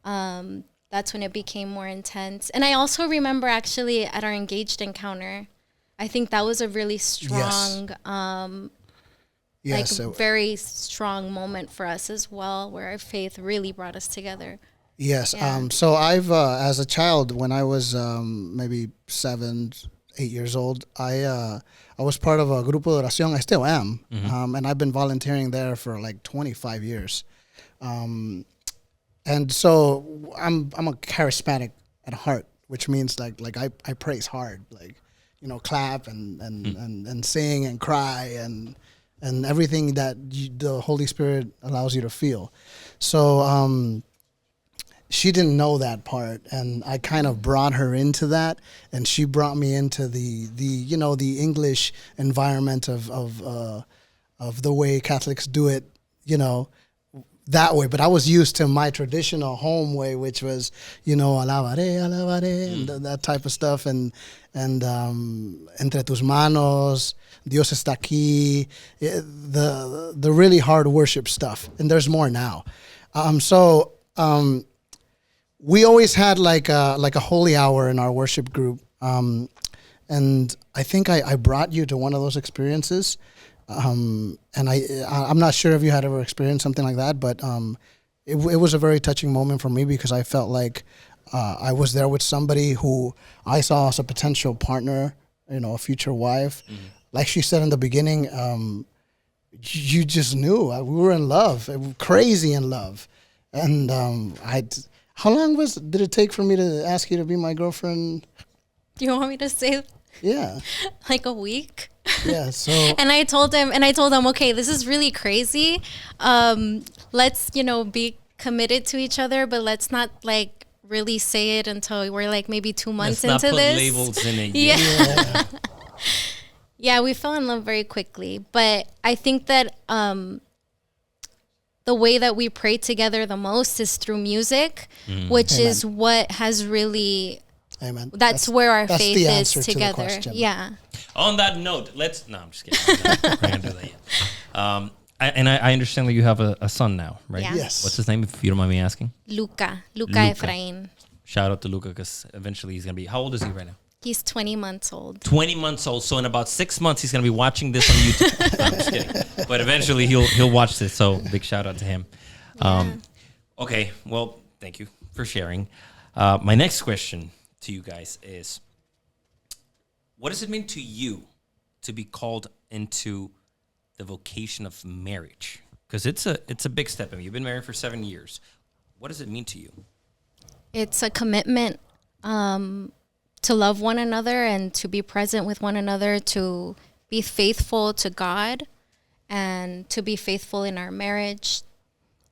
Speaker 5: That's when it became more intense. And I also remember actually at our engaged encounter, I think that was a really strong,
Speaker 4: Yes.
Speaker 5: very strong moment for us as well, where our faith really brought us together.
Speaker 4: Yes.
Speaker 5: Yeah.
Speaker 4: So I've, as a child, when I was maybe 7, 8 years old, I was part of a grupo de oración. I still am, and I've been volunteering there for like 25 years. And so I'm a charismatic at heart, which means like I praise hard, like clap and sing and cry and everything that the Holy Spirit allows you to feel. So she didn't know that part, and I kind of brought her into that, and she brought me into the English environment of the way Catholics do it, that way. But I was used to my traditional home way, which was, alabare, and that type of stuff, and entre tus manos, Dios está aquí, the really hard worship stuff. And there's more now. We always had like a holy hour in our worship group, and I think I brought you to one of those experiences. And I'm not sure if you had ever experienced something like that, but it was a very touching moment for me because I felt like I was there with somebody who I saw as a potential partner, a future wife. Mm-hmm. Like she said in the beginning, you just knew we were in love, crazy in love, and how long did it take for me to ask you to be my girlfriend?
Speaker 5: Do you want me to say?
Speaker 4: Yeah.
Speaker 5: Like a week.
Speaker 4: Yeah. So.
Speaker 5: And I told him, okay, this is really crazy. Let's, be committed to each other, but let's not like really say it until we're like maybe 2 months
Speaker 1: let's
Speaker 5: into
Speaker 1: not put
Speaker 5: this.
Speaker 1: labels in it.
Speaker 5: Yeah. Yeah, we fell in love very quickly. But I think that the way that we pray together the most is through music, which
Speaker 4: Amen.
Speaker 5: is what has really...
Speaker 4: Amen.
Speaker 5: That's where our faith
Speaker 4: the
Speaker 5: is
Speaker 4: answer
Speaker 5: together.
Speaker 4: To the question.
Speaker 5: Yeah.
Speaker 1: On that note, no, I'm just kidding. I'm not gonna do that yet. I understand that you have a son now, right?
Speaker 5: Yeah.
Speaker 4: Yes.
Speaker 1: What's his name, if you don't mind me asking?
Speaker 5: Luca
Speaker 1: Luca.
Speaker 5: Efrain.
Speaker 1: Shout out to Luca, because eventually he's going to be... How old is he right now?
Speaker 5: He's 20 months old.
Speaker 1: 20 months old. So in about 6 months, he's going to be watching this on YouTube. No, I'm just kidding. But eventually he'll watch this. So big shout out to him.
Speaker 5: Yeah.
Speaker 1: Okay. Well, thank you for sharing. My next question to you guys is, what does it mean to you to be called into the vocation of marriage? Because it's a big step. I mean, you've been married for 7 years. What does it mean to you?
Speaker 5: It's a commitment to love one another and to be present with one another, to be faithful to God and to be faithful in our marriage.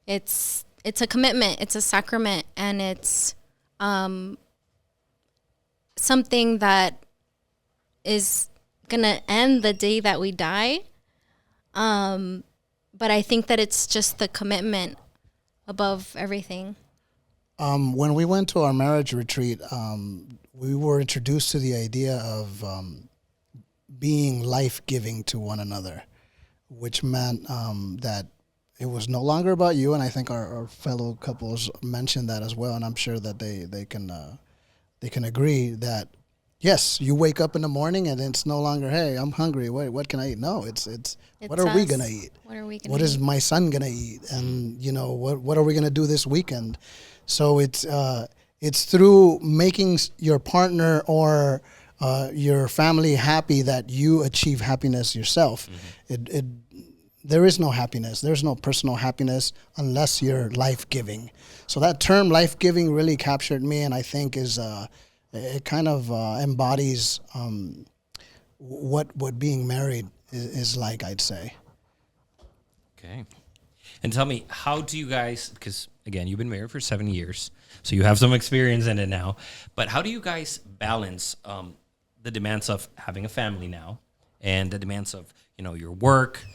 Speaker 5: It's a commitment. It's a sacrament, and it's something that is gonna end the day that we die. But I think that it's just the commitment above everything.
Speaker 4: When we went to our marriage retreat, we were introduced to the idea of being life-giving to one another, which meant that it was no longer about you. And I think our fellow couples mentioned that as well. And I'm sure that they can agree that, yes, you wake up in the morning and it's no longer, hey, I'm hungry. What can I eat? No, it's what are we going to eat?
Speaker 5: What are we going to eat?
Speaker 4: What is my son going to eat? And, what are we going to do this weekend? So it's through making your partner or your family happy that you achieve happiness yourself. Mm-hmm. There is no happiness. There's no personal happiness unless you're life-giving. So that term life-giving really captured me, and I think it kind of embodies what being married is like, I'd say.
Speaker 1: Okay. And tell me, how do you guys, because again, you've been married for 7 years, so you have some experience in it now, but how do you guys balance the demands of having a family now and the demands of, your work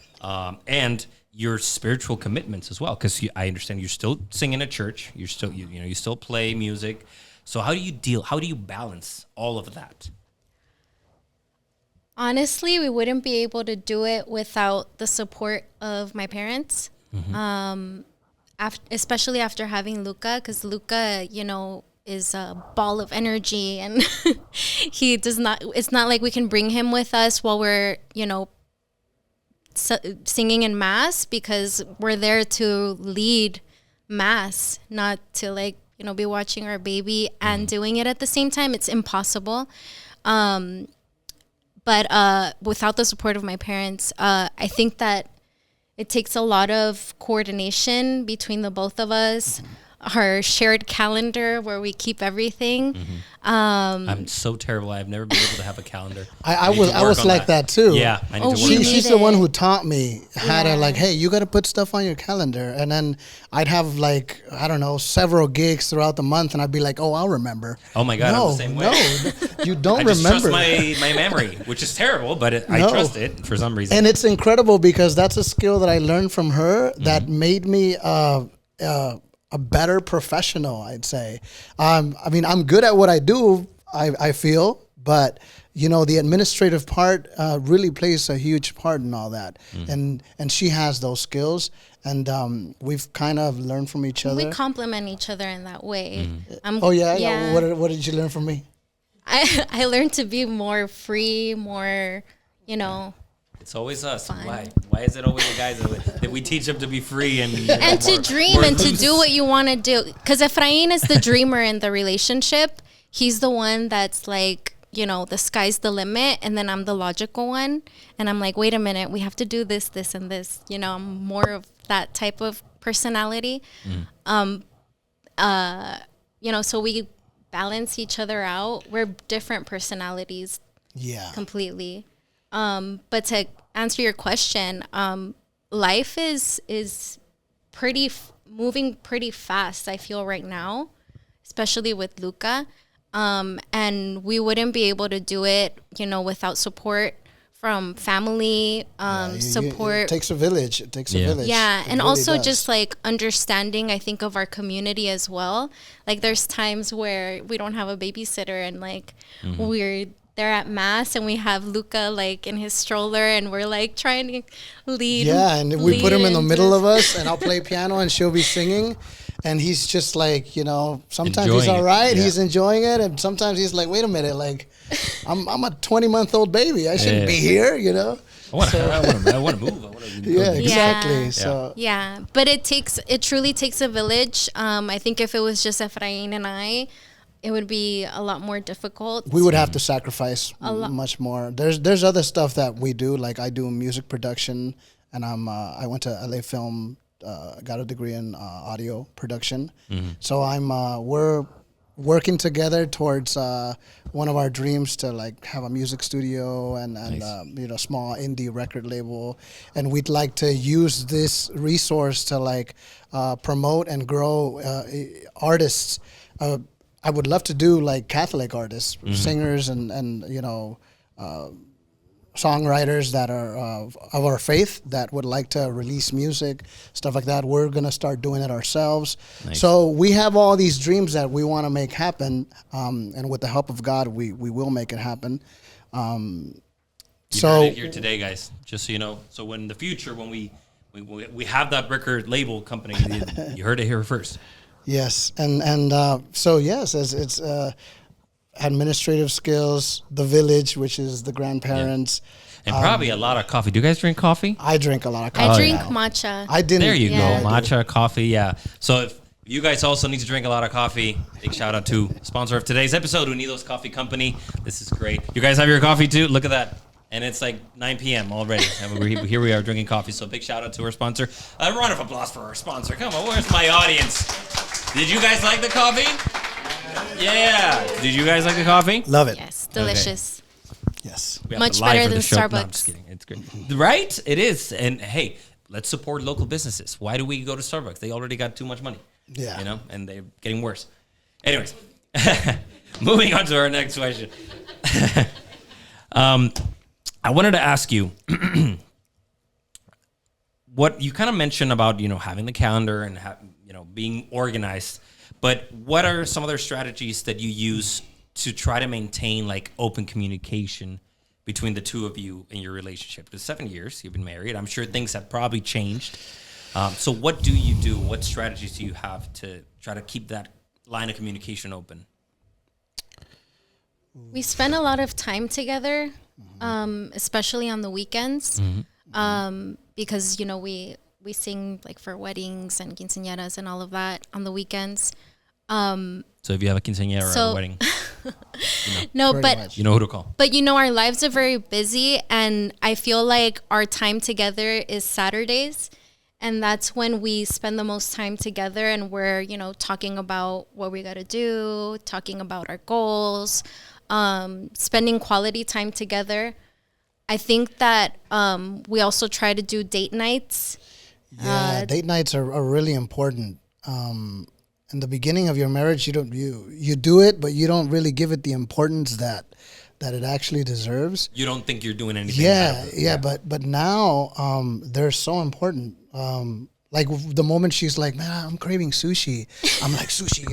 Speaker 1: and your spiritual commitments as well? Because I understand you're still singing at church, you still play music. So how do you balance all of that?
Speaker 5: Honestly, we wouldn't be able to do it without the support of my parents. Mm-hmm. Especially after having Luca, because Luca, is a ball of energy, and it's not like we can bring him with us while we're, singing in mass, because we're there to lead mass, not to like be watching our baby and doing it at the same time. It's impossible. But without the support of my parents, I think that it takes a lot of coordination between the both of us. Our shared calendar where we keep everything.
Speaker 1: I'm so terrible. I've never been able to have a calendar.
Speaker 4: I was like that too.
Speaker 1: Yeah, I need to work on that.
Speaker 4: She's the one who taught me how to like, hey, you got to put stuff on your calendar. And then I'd have like, I don't know, several gigs throughout the month, and I'd be like, oh, I'll remember.
Speaker 1: Oh my God, I'm the same way.
Speaker 4: No, you don't
Speaker 1: I just
Speaker 4: remember.
Speaker 1: trust my memory, which is terrible, but I trust it for some reason.
Speaker 4: And it's incredible because that's a skill that I learned from her that made me a better professional, I'd say. I mean, I'm good at what I do, I feel, but the administrative part really plays a huge part in all that. And she has those skills, and we've kind of learned from each other.
Speaker 5: We complement each other in that way.
Speaker 4: Yeah. What did you learn from me?
Speaker 5: I learned to be more free, more,
Speaker 1: It's always us. Fun. Why is it always the guys that we teach them to be free and
Speaker 5: to dream and to do what you want to do? Because Efrain is the dreamer in the relationship. He's the one that's like, the sky's the limit, and then I'm the logical one, and I'm like, wait a minute, we have to do this, this, and this. I'm more of that type of personality. So we balance each other out. We're different personalities.
Speaker 4: Yeah.
Speaker 5: Completely. But to answer your question, life is moving pretty fast, I feel right now, especially with Luca. And we wouldn't be able to do it, without support from family, support.
Speaker 4: It takes a village. It takes a village.
Speaker 5: Yeah.
Speaker 4: It
Speaker 5: and
Speaker 4: really
Speaker 5: also
Speaker 4: does.
Speaker 5: just like understanding, I think, of our community as well. Like there's times where we don't have a babysitter, and like they're at mass, and we have Luca like in his stroller, and we're like trying to lead.
Speaker 4: Yeah, and we put him in the middle of us, and I'll play piano, and she'll be singing, and he's just like, sometimes he's all right, he's enjoying it, and sometimes he's like, wait a minute, like, I'm a 20-month-old baby, I shouldn't be here,
Speaker 1: I want to move.
Speaker 4: Yeah, exactly.
Speaker 5: Yeah.
Speaker 4: So
Speaker 5: but it truly takes a village. I think if it was just Efrain and I, it would be a lot more difficult.
Speaker 4: We would have to sacrifice much more. There's other stuff that we do, like I do music production, and I went to LA Film, got a degree in audio production. So we're working together towards one of our dreams to like have a music studio and nice. Small indie record label, and we'd like to use this resource to like promote and grow artists. I would love to do like Catholic artists, singers, and songwriters that are of our faith that would like to release music, stuff like that. We're gonna start doing it ourselves. Nice. So we have all these dreams that we want to make happen, and with the help of God, we will make it happen.
Speaker 1: You heard it here today, guys. Just so you know. So when in the future, when we have that record label company, you heard it here first.
Speaker 4: Yes, and so yes, it's administrative skills, the village, which is the grandparents,
Speaker 1: and probably a lot of coffee. Do you guys drink coffee?
Speaker 4: I drink a lot of coffee.
Speaker 5: I drink matcha.
Speaker 4: I didn't.
Speaker 1: There you go, matcha coffee. Yeah. So if you guys also need to drink a lot of coffee, big shout out to sponsor of today's episode, Unidos Coffee Company. This is great. You guys have your coffee too. Look at that. And it's like 9 p.m. already. And here we are drinking coffee. So big shout out to our sponsor. A round of applause for our sponsor. Come on, where's my audience? Did you guys like the coffee? Yeah. Did you guys like the coffee?
Speaker 4: Love it.
Speaker 5: Yes, delicious.
Speaker 4: Okay. Yes.
Speaker 5: Much better than Starbucks.
Speaker 1: No, I'm just kidding. It's great. Right? It is. And hey, let's support local businesses. Why do we go to Starbucks? They already got too much money.
Speaker 4: Yeah.
Speaker 1: And they're getting worse. Anyways, moving on to our next question. I wanted to ask you what you kind of mentioned about, having the calendar and being organized, but what are some other strategies that you use to try to maintain like open communication between the two of you in your relationship? It's 7 years you've been married. I'm sure things have probably changed. So what do you do? What strategies do you have to try to keep that line of communication open?
Speaker 5: We spend a lot of time together, especially on the weekends, because, we sing like for weddings and quinceañeras and all of that on the weekends.
Speaker 1: So if you have a quinceañera or a
Speaker 5: So-
Speaker 1: wedding,
Speaker 5: No,
Speaker 4: Pretty
Speaker 5: but
Speaker 4: much.
Speaker 1: you know who to call.
Speaker 5: But our lives are very busy, and I feel like our time together is Saturdays, and that's when we spend the most time together, and we're talking about what we got to do, talking about our goals, spending quality time together. I think that we also try to do date nights.
Speaker 4: Yeah, date nights are really important. In the beginning of your marriage, you do it, but you don't really give it the importance that it actually deserves.
Speaker 1: You don't think you're doing anything.
Speaker 4: Yeah. But now they're so important. Like the moment she's like, man, I'm craving sushi. I'm like, sushi.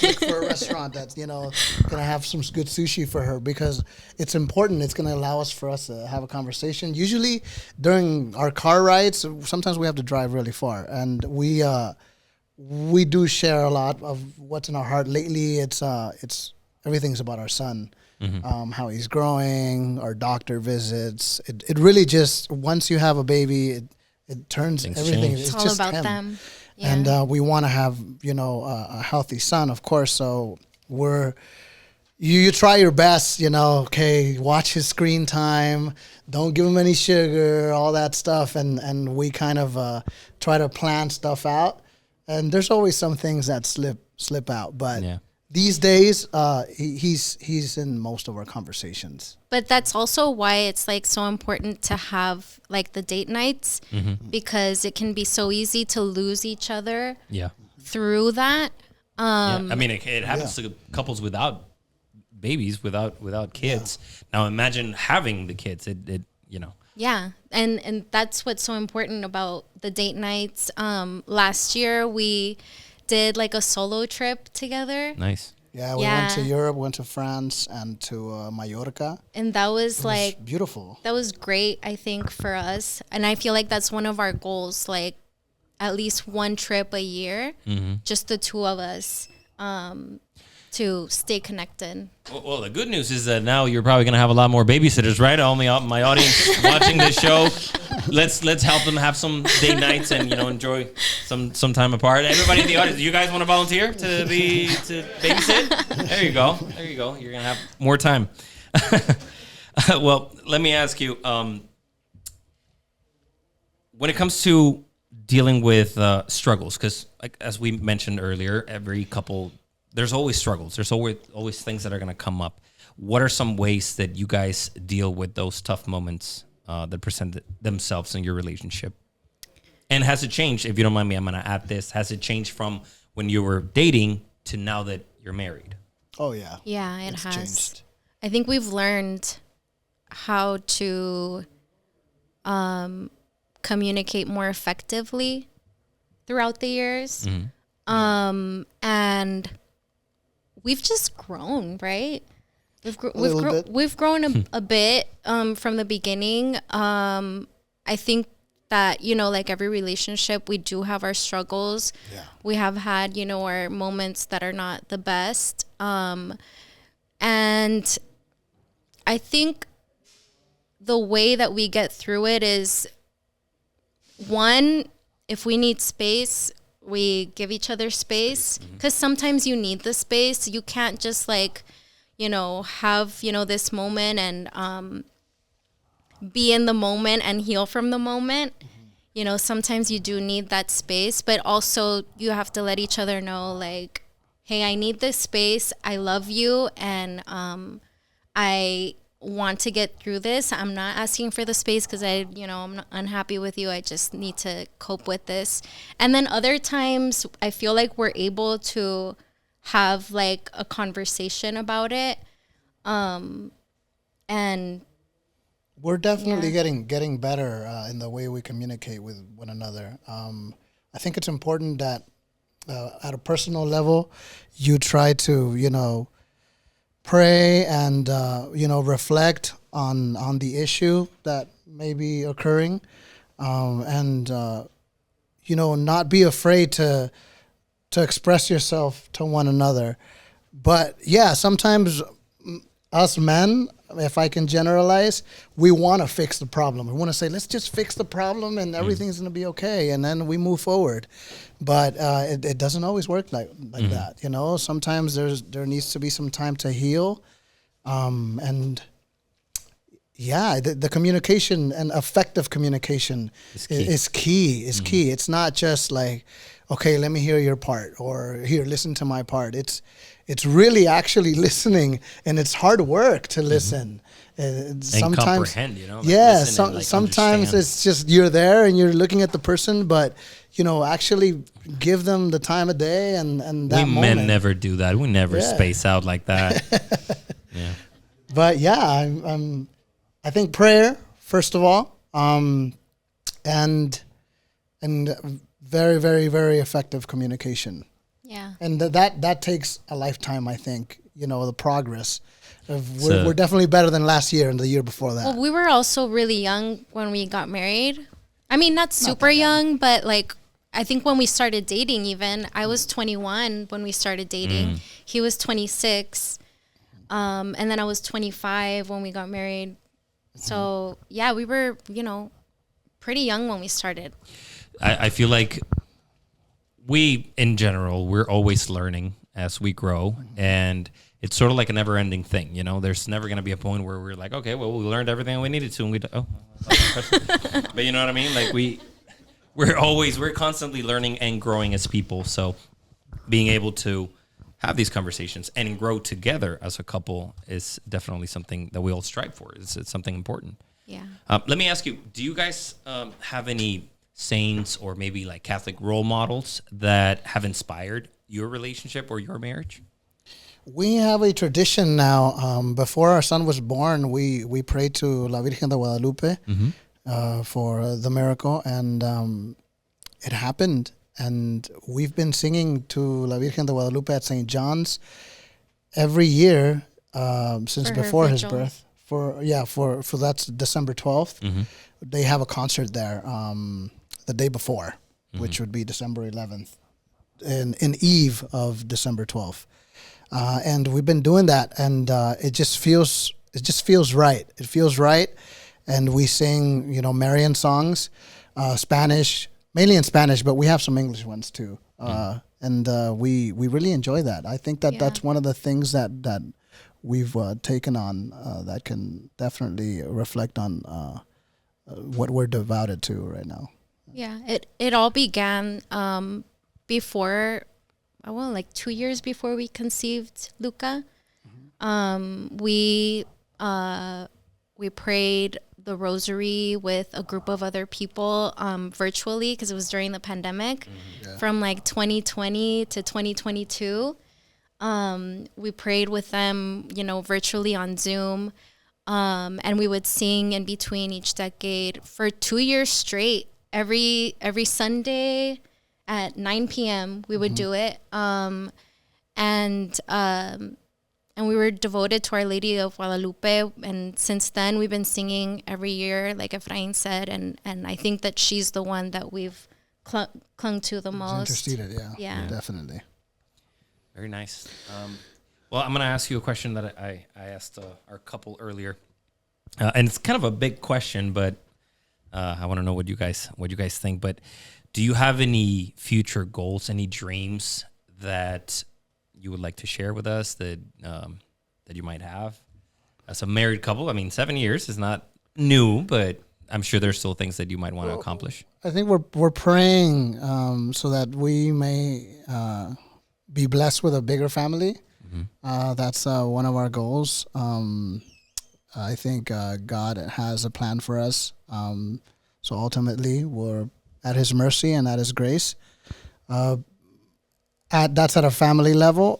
Speaker 4: Look for a restaurant that's gonna have some good sushi for her, because it's important. It's gonna allow for us to have a conversation. Usually during our car rides, sometimes we have to drive really far, and we do share a lot of what's in our heart. Lately, it's everything's about our son. How he's growing, our doctor visits. It really just, once you have a baby, it turns everything.
Speaker 1: change.
Speaker 4: It's
Speaker 5: It's all
Speaker 4: just
Speaker 5: about
Speaker 4: him.
Speaker 5: them. Yeah.
Speaker 4: And we want to have a healthy son, of course. So you try your best. Okay, watch his screen time. Don't give him any sugar, all that stuff, and we kind of try to plan stuff out. And there's always some things that slip out, but.
Speaker 1: Yeah.
Speaker 4: These days, he's in most of our conversations.
Speaker 5: But that's also why it's like so important to have like the date nights, because it can be so easy to lose each other
Speaker 1: Yeah.
Speaker 5: through that.
Speaker 1: Yeah. I mean, it happens to couples without babies, without kids. Now imagine having the kids. It.
Speaker 5: Yeah. And that's what's so important about the date nights. Last year we did like a solo trip together,
Speaker 1: Nice.
Speaker 4: Yeah, we went to Europe, went to France, and to Mallorca.
Speaker 5: and that was
Speaker 4: It was
Speaker 5: like
Speaker 4: beautiful.
Speaker 5: that was great, I think, for us. And I feel like that's one of our goals, like at least one trip a year, just the two of us, to stay connected.
Speaker 1: Well, the good news is that now you're probably going to have a lot more babysitters, right? All my audience watching this show, let's help them have some date nights and enjoy some time apart. Everybody in the audience, you guys want to volunteer to babysit? There you go. You're going to have more time. Well, let me ask you, when it comes to dealing with struggles, because as we mentioned earlier, every couple, there's always struggles. There's always things that are going to come up. What are some ways that you guys deal with those tough moments that present themselves in your relationship? And has it changed? If you don't mind me, I'm going to add this. Has it changed from when you were dating to now that you're married?
Speaker 4: Oh yeah.
Speaker 5: Yeah, it
Speaker 4: It's
Speaker 5: has.
Speaker 4: changed.
Speaker 5: I think we've learned how to communicate more effectively throughout the years. And we've just grown, right? We've grown a bit from the beginning. I think that, like every relationship, we do have our struggles.
Speaker 4: Yeah.
Speaker 5: We have had, our moments that are not the best. And I think the way that we get through it is, one, if we need space, we give each other space, because sometimes you need the space. You can't just have, this moment and be in the moment and heal from the moment. Sometimes you do need that space, but also you have to let each other know, like, hey, I need this space. I love you. And I want to get through this. I'm not asking for the space because I'm not unhappy with you. I just need to cope with this. And then other times I feel like we're able to have like a conversation about it. And
Speaker 4: We're definitely getting better in the way we communicate with one another. I think it's important that at a personal level, you try to, pray and, reflect on the issue that may be occurring, and, not be afraid to express yourself to one another. But yeah, sometimes us men, if I can generalize, we want to fix the problem. We want to say, let's just fix the problem and everything's going to be okay. And then we move forward. But it doesn't always work like that. You know, sometimes there needs to be some time to heal. And yeah, the communication and effective communication is key. It's not just like, okay, let me hear your part, or here, listen to my part. It's really actually listening, and it's hard work to listen.
Speaker 1: And comprehend, you know?
Speaker 4: Yeah, sometimes it's just you're there and you're looking at the person, but, you know, actually give them the time of day and that moment.
Speaker 1: We men never do that. We never space out like that. Yeah.
Speaker 4: But yeah, I think prayer, first of all, and very, very, very effective communication.
Speaker 5: Yeah.
Speaker 4: And that takes a lifetime, I think, you know, the progress. We're definitely better than last year and the year before that.
Speaker 5: Well, we were also really young when we got married. I mean, not super young, but like, I think when we started dating even, I was 21 when we started dating. He was 26. And then I was 25 when we got married. So, yeah, we were, you know, pretty young when we started.
Speaker 1: I feel like we, in general, we're always learning as we grow. And it's sort of like a never-ending thing, you know? There's never going to be a point where we're like, okay, well, we learned everything we needed to. And but you know what I mean? Like, we're constantly learning and growing as people. So being able to have these conversations and grow together as a couple is definitely something that we all strive for. It's something important.
Speaker 5: Yeah.
Speaker 1: Let me ask you, do you guys have any saints or maybe like Catholic role models that have inspired your relationship or your marriage?
Speaker 4: We have a tradition now. Before our son was born, we prayed to La Virgen de Guadalupe for the miracle, and it happened. And we've been singing to La Virgen de Guadalupe at St. John's every year since before his birth. For that's December 12th. They have a concert there the day before, which would be December 11th, in eve of December 12th. And we've been doing that, and it just feels right. It feels right, and we sing, you know, Marian songs, Spanish. Mainly in Spanish, but we have some English ones too. And we really enjoy that. I think that's one of the things that we've taken on that can definitely reflect on what we're devoted to right now.
Speaker 5: Yeah, it all began before, like 2 years before we conceived Luca. We prayed the rosary with a group of other people virtually, because it was during the pandemic from like 2020 to 2022. We prayed with them, you know, virtually on Zoom, and we would sing in between each decade for 2 years straight. Every Sunday at 9 p.m. we would do it, and we were devoted to Our Lady of Guadalupe. And since then, we've been singing every year, like Efrain said. And I think that she's the one that we've clung to the most.
Speaker 4: Interceded, yeah, definitely.
Speaker 1: Very nice. Well, I'm going to ask you a question that I asked our couple earlier. And it's kind of a big question, but I want to know what you guys think. But do you have any future goals, any dreams that you would like to share with us that you might have as a married couple? I mean, 7 years is not new, but I'm sure there's still things that you might want to accomplish.
Speaker 4: I think we're praying so that we may be blessed with a bigger family. That's one of our goals. I think God has a plan for us. So ultimately, we're at His mercy and at His grace. That's at a family level,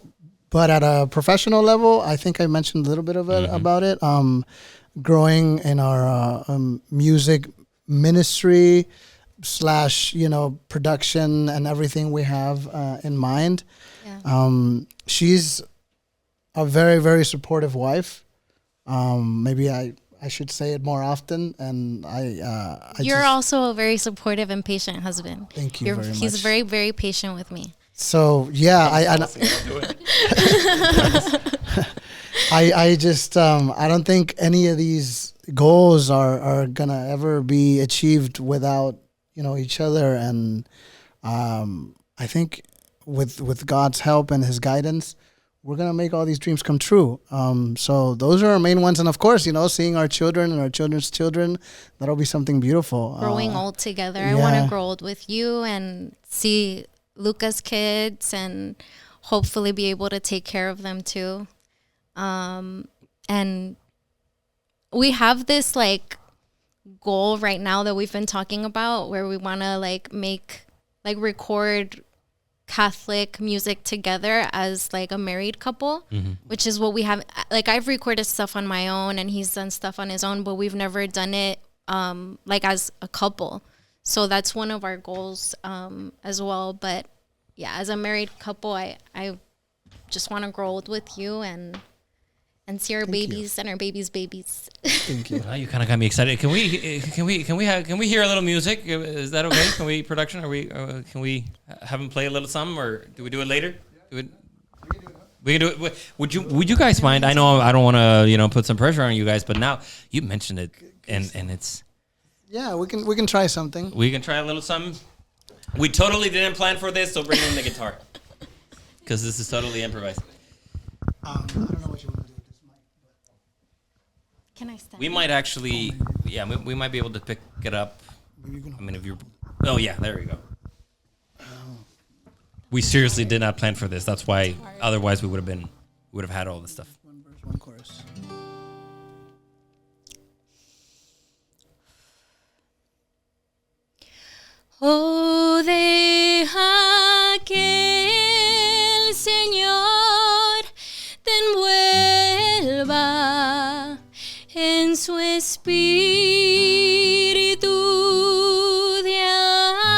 Speaker 4: but at a professional level, I think I mentioned a little bit of it about it. Growing in our music ministry / production and everything we have in mind. Yeah. She's a very, very supportive wife. Maybe I should say it more often. And
Speaker 5: You're also a very supportive and patient husband.
Speaker 4: Thank you very much.
Speaker 5: He's very, very patient with me.
Speaker 4: So yeah, I just I don't think any of these goals are gonna ever be achieved without each other, and I think with God's help and His guidance, we're gonna make all these dreams come true. So those are our main ones, and of course, seeing our children and our children's children, that'll be something beautiful.
Speaker 5: Growing old together. I want to grow old with you and see Luca's kids, and hopefully be able to take care of them too. And we have this like goal right now that we've been talking about, where we want to record Catholic music together as like a married couple, which is what we have. Like, I've recorded stuff on my own and he's done stuff on his own, but we've never done it like as a couple. So that's one of our goals as well. But yeah, as a married couple, I just want to grow old with you and see our babies and our babies' babies.
Speaker 4: Thank you.
Speaker 1: Well, you kind of got me excited. Can we hear a little music? Is that okay? Can we can we have him play a little something, or do we do it later? We can do it. Would you guys mind? I know I don't want to put some pressure on you guys, but now you mentioned it, and it's.
Speaker 4: Yeah, we can try something.
Speaker 1: We can try a little something. We totally didn't plan for this, so bring in the guitar, because this is totally improvised.
Speaker 4: I don't know what you want to do with this mic.
Speaker 5: Can I stand?
Speaker 1: We might actually, we might be able to pick it up. I mean, if you're, oh yeah, there you go. We seriously did not plan for this. That's why. Otherwise, we would have had all this stuff.
Speaker 4: One verse, one chorus.
Speaker 5: Oh, deja que el Señor te envuelva en su espíritu de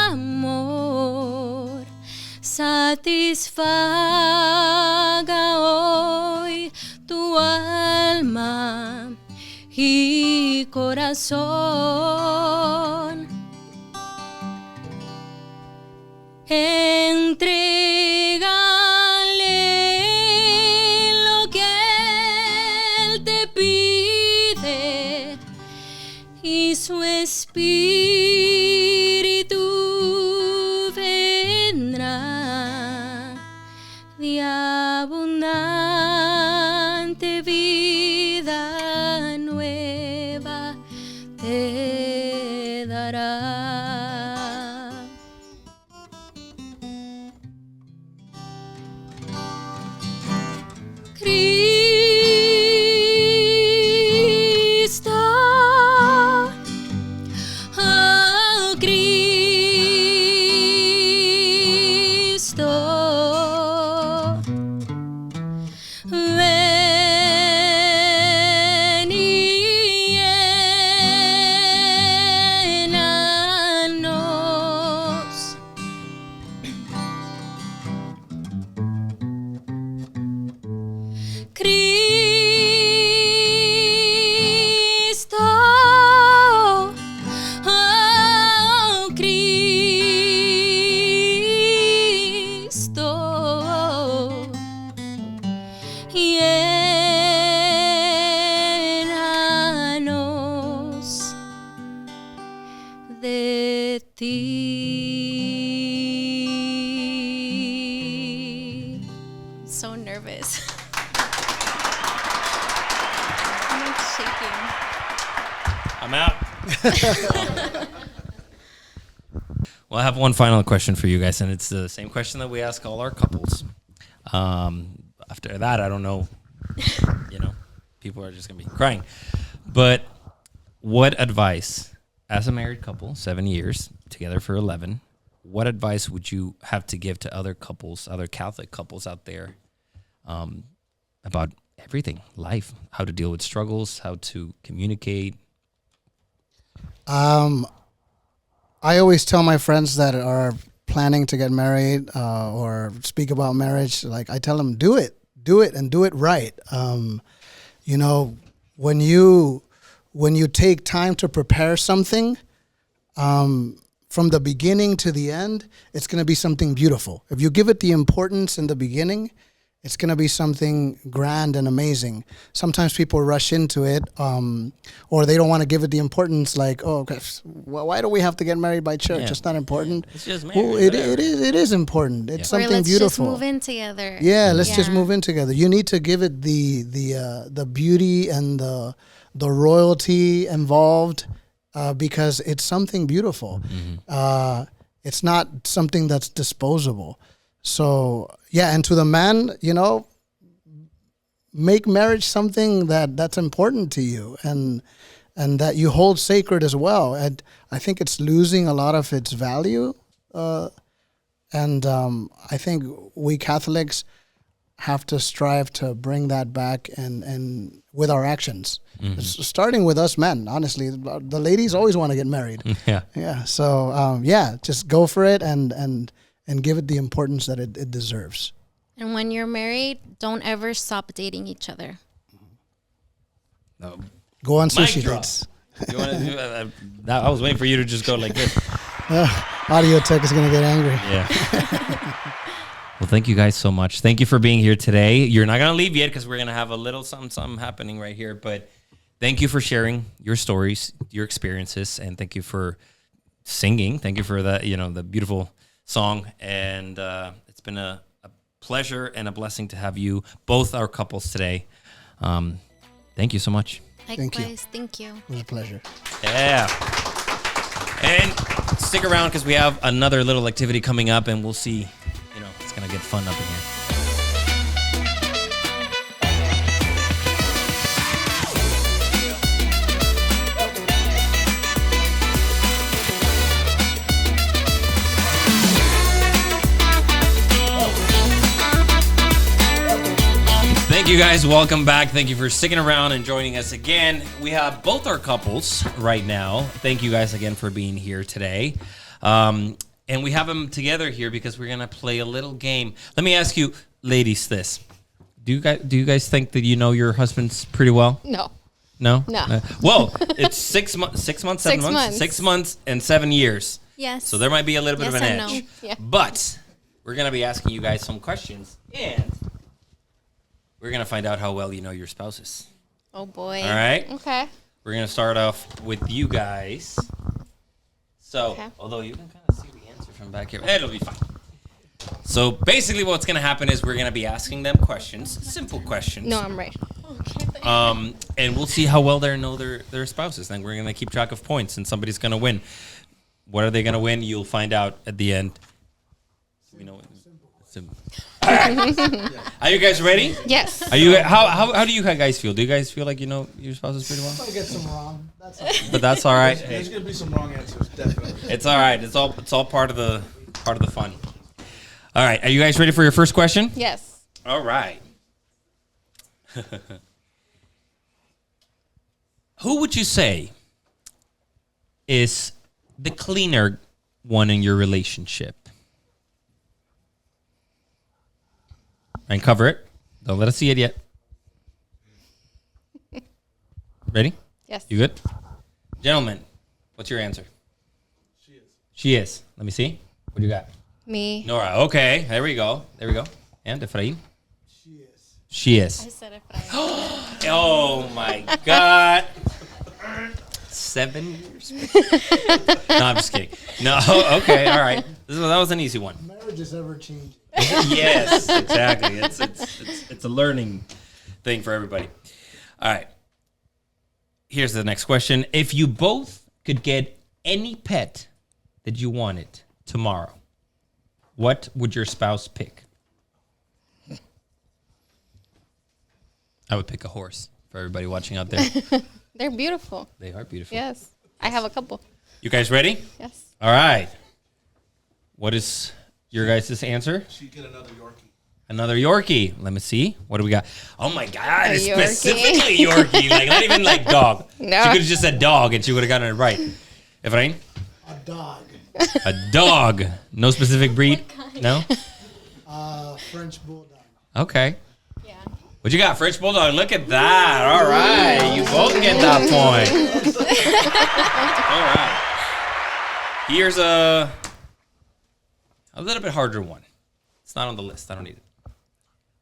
Speaker 5: amor. Satisfaga hoy tu alma y corazón. Entrégale lo que Él te pide y su espíritu vendrá de abundante vida nueva te dará. Cristo, oh Cristo, ven y llénanos. Cristo, oh Cristo, llénanos de ti. So nervous. I'm like shaking.
Speaker 1: I'm out. Well, I have one final question for you guys, and it's the same question that we ask all our couples. After that, I don't know. People are just gonna be crying. But what advice, as a married couple, 7 years together for 11, what advice would you have to give to other couples, other Catholic couples out there, about everything, life, how to deal with struggles, how to communicate?
Speaker 4: I always tell my friends that are planning to get married or speak about marriage, like I tell them, do it and do it right. When you take time to prepare something, from the beginning to the end, it's going to be something beautiful. If you give it the importance in the beginning, it's going to be something grand and amazing. Sometimes people rush into it, or they don't want to give it the importance. Like, oh, okay, well, why do we have to get married by church?
Speaker 1: Yeah.
Speaker 4: It's not important.
Speaker 1: It's just
Speaker 4: Well,
Speaker 1: marriage,
Speaker 4: it is important. It's
Speaker 5: Or
Speaker 4: something
Speaker 5: let's
Speaker 4: beautiful.
Speaker 5: just move in together.
Speaker 4: Yeah, let's just move in together. You need to give it the beauty and the royalty involved, because it's something beautiful. It's not something that's disposable. So yeah, and to the man, make marriage something that's important to you and that you hold sacred as well. And I think it's losing a lot of its value. And I think we Catholics have to strive to bring that back and with our actions. It's starting with us men, honestly. The ladies always want to get married.
Speaker 1: Yeah.
Speaker 4: Yeah. So just go for it and give it the importance that it deserves.
Speaker 5: And when you're married, don't ever stop dating each other.
Speaker 1: No.
Speaker 4: Go on
Speaker 1: Mic
Speaker 4: sushi
Speaker 1: drop.
Speaker 4: dates.
Speaker 1: You want to? I was waiting for you to just go like this.
Speaker 4: Audio tech is going to get angry.
Speaker 1: Yeah. Well, thank you guys so much. Thank you for being here today. You're not going to leave yet because we're going to have a little something happening right here. But thank you for sharing your stories, your experiences, and thank you for singing. Thank you for that, the beautiful song. And it's been a pleasure and a blessing to have you, both our couples today. Thank you so much.
Speaker 5: Likewise, thank you.
Speaker 4: It was a pleasure.
Speaker 1: Yeah. And stick around because we have another little activity coming up, and we'll see. It's going to get fun up in here. Thank you guys. Welcome back. Thank you for sticking around and joining us again. We have both our couples right now. Thank you guys again for being here today. And we have them together here because we're going to play a little game. Let me ask you, ladies, this. Do you guys think that you know your husbands pretty well?
Speaker 2: No.
Speaker 1: No?
Speaker 2: No.
Speaker 1: Well, it's 6 months, 7 months? 6 months and 7 years.
Speaker 5: Yes.
Speaker 1: So there might be a little bit of an
Speaker 5: Yes and
Speaker 1: edge.
Speaker 5: no.
Speaker 2: Yeah.
Speaker 1: But we're going to be asking you guys some questions. And we're going to find out how well you know your spouses.
Speaker 5: Oh, boy.
Speaker 1: All right?
Speaker 2: Okay.
Speaker 1: We're going to start off with you guys. So,
Speaker 2: Okay.
Speaker 1: although you can kind of see the answer from back here, it'll be fine. So, basically what's going to happen is we're going to be asking them questions, simple questions.
Speaker 2: No, I'm right.
Speaker 1: And we'll see how well they know their spouses. Then we're going to keep track of points, and somebody's going to win. What are they going to win? You'll find out at the end. We know. Simple. All right. Are you guys ready?
Speaker 2: Yes.
Speaker 1: Are you? How do you guys feel? Do you guys feel like you know your spouses pretty well?
Speaker 4: I get some wrong.
Speaker 1: But that's all right.
Speaker 3: There's gonna be some wrong answers, definitely.
Speaker 1: It's all right. It's all part of the fun. All right. Are you guys ready for your first question?
Speaker 2: Yes.
Speaker 1: All right. Who would you say is the cleaner one in your relationship? And cover it. Don't let us see it yet. Ready?
Speaker 2: Yes.
Speaker 1: You good? Gentlemen, what's your answer? She is. Let me see. What do you got?
Speaker 2: Me.
Speaker 1: Nora. Okay. There we go. And Efrain? She is.
Speaker 5: I said it, but
Speaker 1: Oh my God. 7 years. No, I'm just kidding. No, okay, all right. That was an easy one.
Speaker 4: Marriage is ever changing.
Speaker 1: Yes, exactly. It's a learning thing for everybody. All right. Here's the next question. If you both could get any pet that you wanted tomorrow, what would your spouse pick? I would pick a horse for everybody watching out there.
Speaker 2: They're beautiful.
Speaker 1: They are beautiful.
Speaker 2: Yes. I have a couple.
Speaker 1: You guys ready?
Speaker 2: Yes.
Speaker 1: All right. What is your guys' answer?
Speaker 3: She get another Yorkie.
Speaker 1: Another Yorkie. Let me see. What do we got? Oh my God.
Speaker 2: A
Speaker 1: It's
Speaker 2: Yorkie.
Speaker 1: specifically Yorkie. Like, not even like dog.
Speaker 2: No.
Speaker 1: She could have just said dog and she would have gotten it right. Efrain?
Speaker 4: A dog.
Speaker 1: A dog. No specific breed? No?
Speaker 4: French bulldog.
Speaker 1: Okay.
Speaker 5: yeah.
Speaker 1: What you got? French Bulldog. Look at that. All right. You both get that point. All right. Here's a little bit harder one. It's not on the list. I don't need it.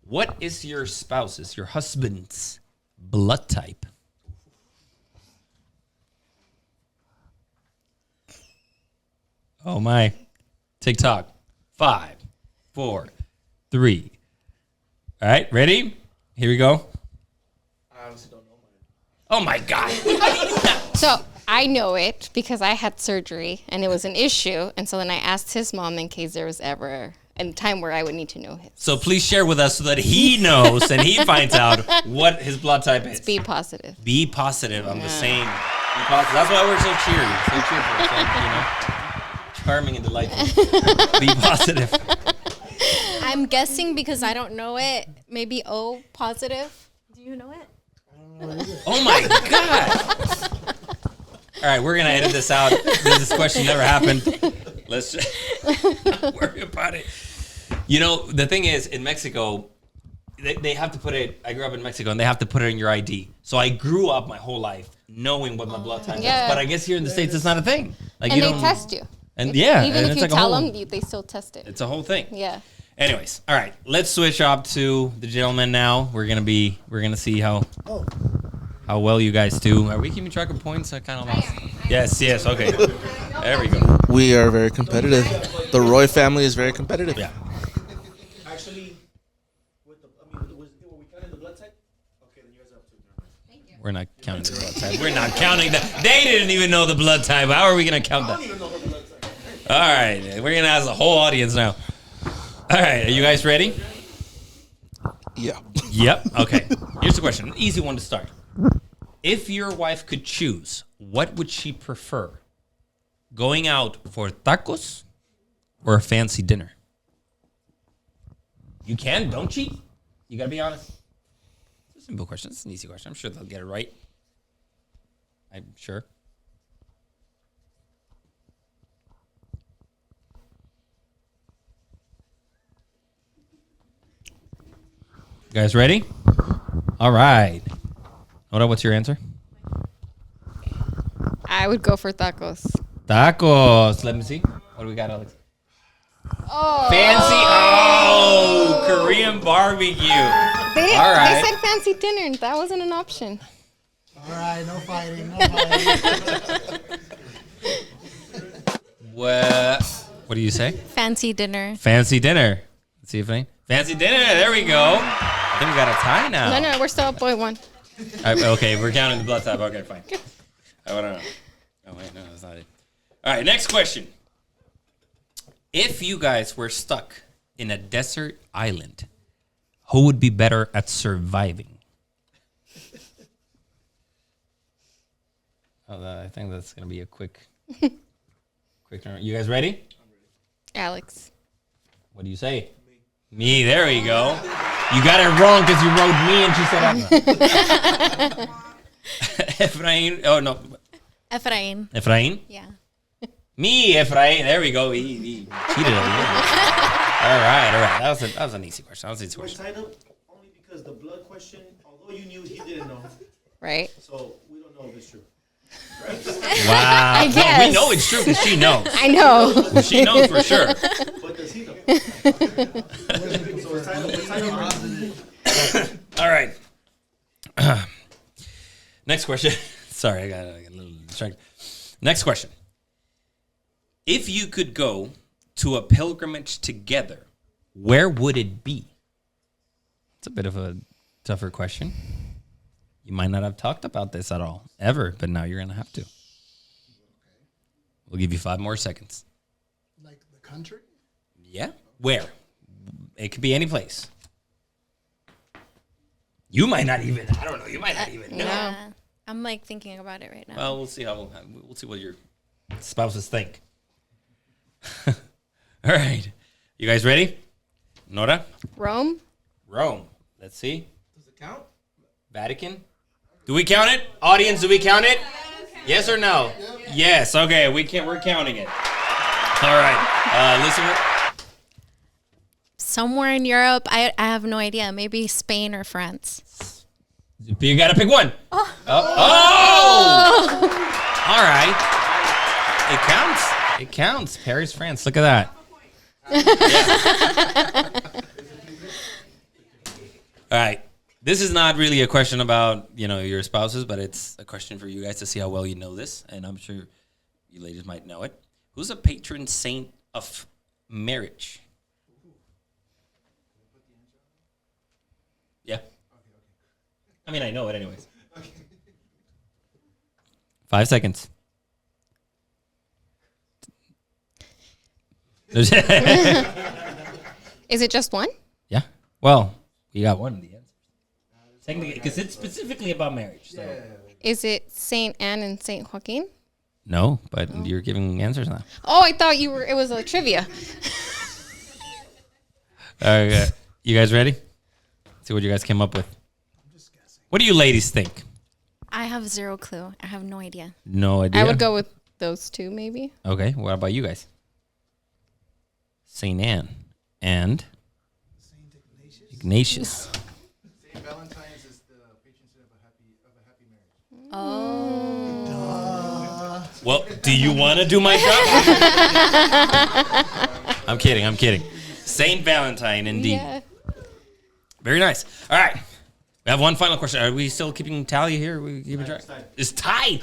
Speaker 1: What is your spouse's, your husband's blood type? Oh my. TikTok. 5, 4, 3. All right, ready? Here we go.
Speaker 3: I honestly don't know mine.
Speaker 1: Oh my God.
Speaker 2: So I know it because I had surgery and it was an issue. And so then I asked his mom in case there was ever a time where I would need to know his.
Speaker 1: So please share with us so that he knows and he finds out what his blood type is.
Speaker 2: Be positive.
Speaker 1: Be positive. I'm the same. Be positive. That's why we're so cheery, so cheerful, so, charming and delightful. Be positive.
Speaker 5: I'm guessing because I don't know it. Maybe O positive. Do you know it?
Speaker 1: Oh my God. All right, we're going to edit this out. This question never happened. Let's just not worry about it. You know, the thing is, in Mexico, they have to put it, I grew up in Mexico, and they have to put it in your ID. So I grew up my whole life knowing what my blood type was. But I guess here in the States, it's not a thing. Like,
Speaker 2: And
Speaker 1: you
Speaker 2: they
Speaker 1: don't
Speaker 2: test you.
Speaker 1: And
Speaker 2: Even
Speaker 1: and
Speaker 2: if
Speaker 1: it's
Speaker 2: you
Speaker 1: like
Speaker 2: tell them, they still test it.
Speaker 1: it's a whole thing.
Speaker 2: Yeah.
Speaker 1: Anyways, all right, let's switch up to the gentleman now. We're gonna see how well you guys do. Are we keeping track of points? I kind of lost. Yes, okay. There we go.
Speaker 3: We are very competitive. The Roy family is very competitive.
Speaker 1: Yeah.
Speaker 6: Actually, were we counting the blood type? Okay, then yours are up too.
Speaker 1: We're not counting the blood type. We're not counting that. They didn't even know the blood type. How are we gonna count that?
Speaker 6: I don't even know the blood type.
Speaker 1: All right, we're gonna ask the whole audience now. All right, are you guys ready?
Speaker 3: Yeah.
Speaker 1: Yep. Okay. Here's the question. An easy one to start. If your wife could choose, what would she prefer? Going out for tacos or a fancy dinner? You can, don't cheat. You gotta be honest. It's a simple question. It's an easy question. I'm sure they'll get it right. I'm sure. You guys ready? All right. Nora, what's your answer?
Speaker 2: I would go for tacos.
Speaker 1: Tacos. Let me see. What do we got, Alex?
Speaker 2: Oh.
Speaker 1: Fancy. Oh, Korean barbecue. All right.
Speaker 2: They said fancy dinner. That wasn't an option.
Speaker 4: All right, no fighting, no fighting.
Speaker 1: What do you say?
Speaker 5: Fancy dinner.
Speaker 1: Fancy dinner. Let's see if I. Fancy dinner. There we go. I think we got a tie now.
Speaker 2: No, we're still up by 1.
Speaker 1: Okay, we're counting the blood type. Okay, fine. I don't know. Oh, wait, no, that's not it. All right, next question. If you guys were stuck in a desert island, who would be better at surviving? I think that's going to be a quick turn. You guys ready?
Speaker 2: Alex.
Speaker 1: What do you say? Me. There we go. You got it wrong because you wrote me and she said Efrain. Oh, no.
Speaker 5: Efrain.
Speaker 1: Efrain?
Speaker 5: Yeah.
Speaker 1: Me, Efrain. There we go. He cheated on me. All right. That was an easy question.
Speaker 6: We're tied up only because the blood question, although you knew, he didn't know.
Speaker 2: Right.
Speaker 6: So we don't know if it's true.
Speaker 1: Wow.
Speaker 2: I
Speaker 1: Well, we
Speaker 2: guess.
Speaker 1: know it's true because she knows.
Speaker 2: I know.
Speaker 1: She knows for sure.
Speaker 6: But does he know? So we're tied up.
Speaker 1: All right. Next question. Sorry, I got a little distracted. Next question. If you could go to a pilgrimage together, where would it be? It's a bit of a tougher question. You might not have talked about this at all, ever, but now you're going to have to. We'll give you 5 more seconds.
Speaker 4: Like the country?
Speaker 1: Yeah? Where? It could be any place. You might not even, I don't know, you might not even know.
Speaker 5: Yeah. I'm like thinking about it right now.
Speaker 1: Well, we'll see what your spouses think. All right. You guys ready? Nora?
Speaker 2: Rome.
Speaker 1: Rome. Let's see.
Speaker 3: Does it count?
Speaker 1: Vatican. Do we count it? Audience, do we count it? Yes or no? Yes. Okay, we're counting it. All right. Listener.
Speaker 5: Somewhere in Europe, I have no idea. Maybe Spain or France.
Speaker 1: You got to pick one. Oh! All right. It counts. It counts. Paris, France. Look at that. All right. This is not really a question about, your spouses, but it's a question for you guys to see how well you know this. And I'm sure you ladies might know it. Who's a patron saint of marriage? Yeah. I mean, I know it anyways. 5 seconds.
Speaker 2: Is it just one?
Speaker 1: Yeah. Well, you got one of the answers. Technically, because it's specifically about marriage. So.
Speaker 2: Is it Saint Anne and Saint Joaquin?
Speaker 1: No, but you're giving answers now.
Speaker 2: Oh, I thought it was a trivia.
Speaker 1: All right, you guys ready? See what you guys came up with. I'm just guessing. What do you ladies think?
Speaker 5: I have zero clue. I have no idea.
Speaker 1: No idea.
Speaker 2: I would go with those two, maybe.
Speaker 1: Okay, what about you guys? Saint Anne and Saint Ignatius.
Speaker 6: Saint Valentine's is the patron saint of a happy marriage.
Speaker 5: Oh.
Speaker 1: Well, do you want to do my job? I'm kidding. Saint Valentine, indeed.
Speaker 2: Yeah.
Speaker 1: Very nice. All right. We have one final question. Are we still keeping tally here? Are we keeping track? It's tied.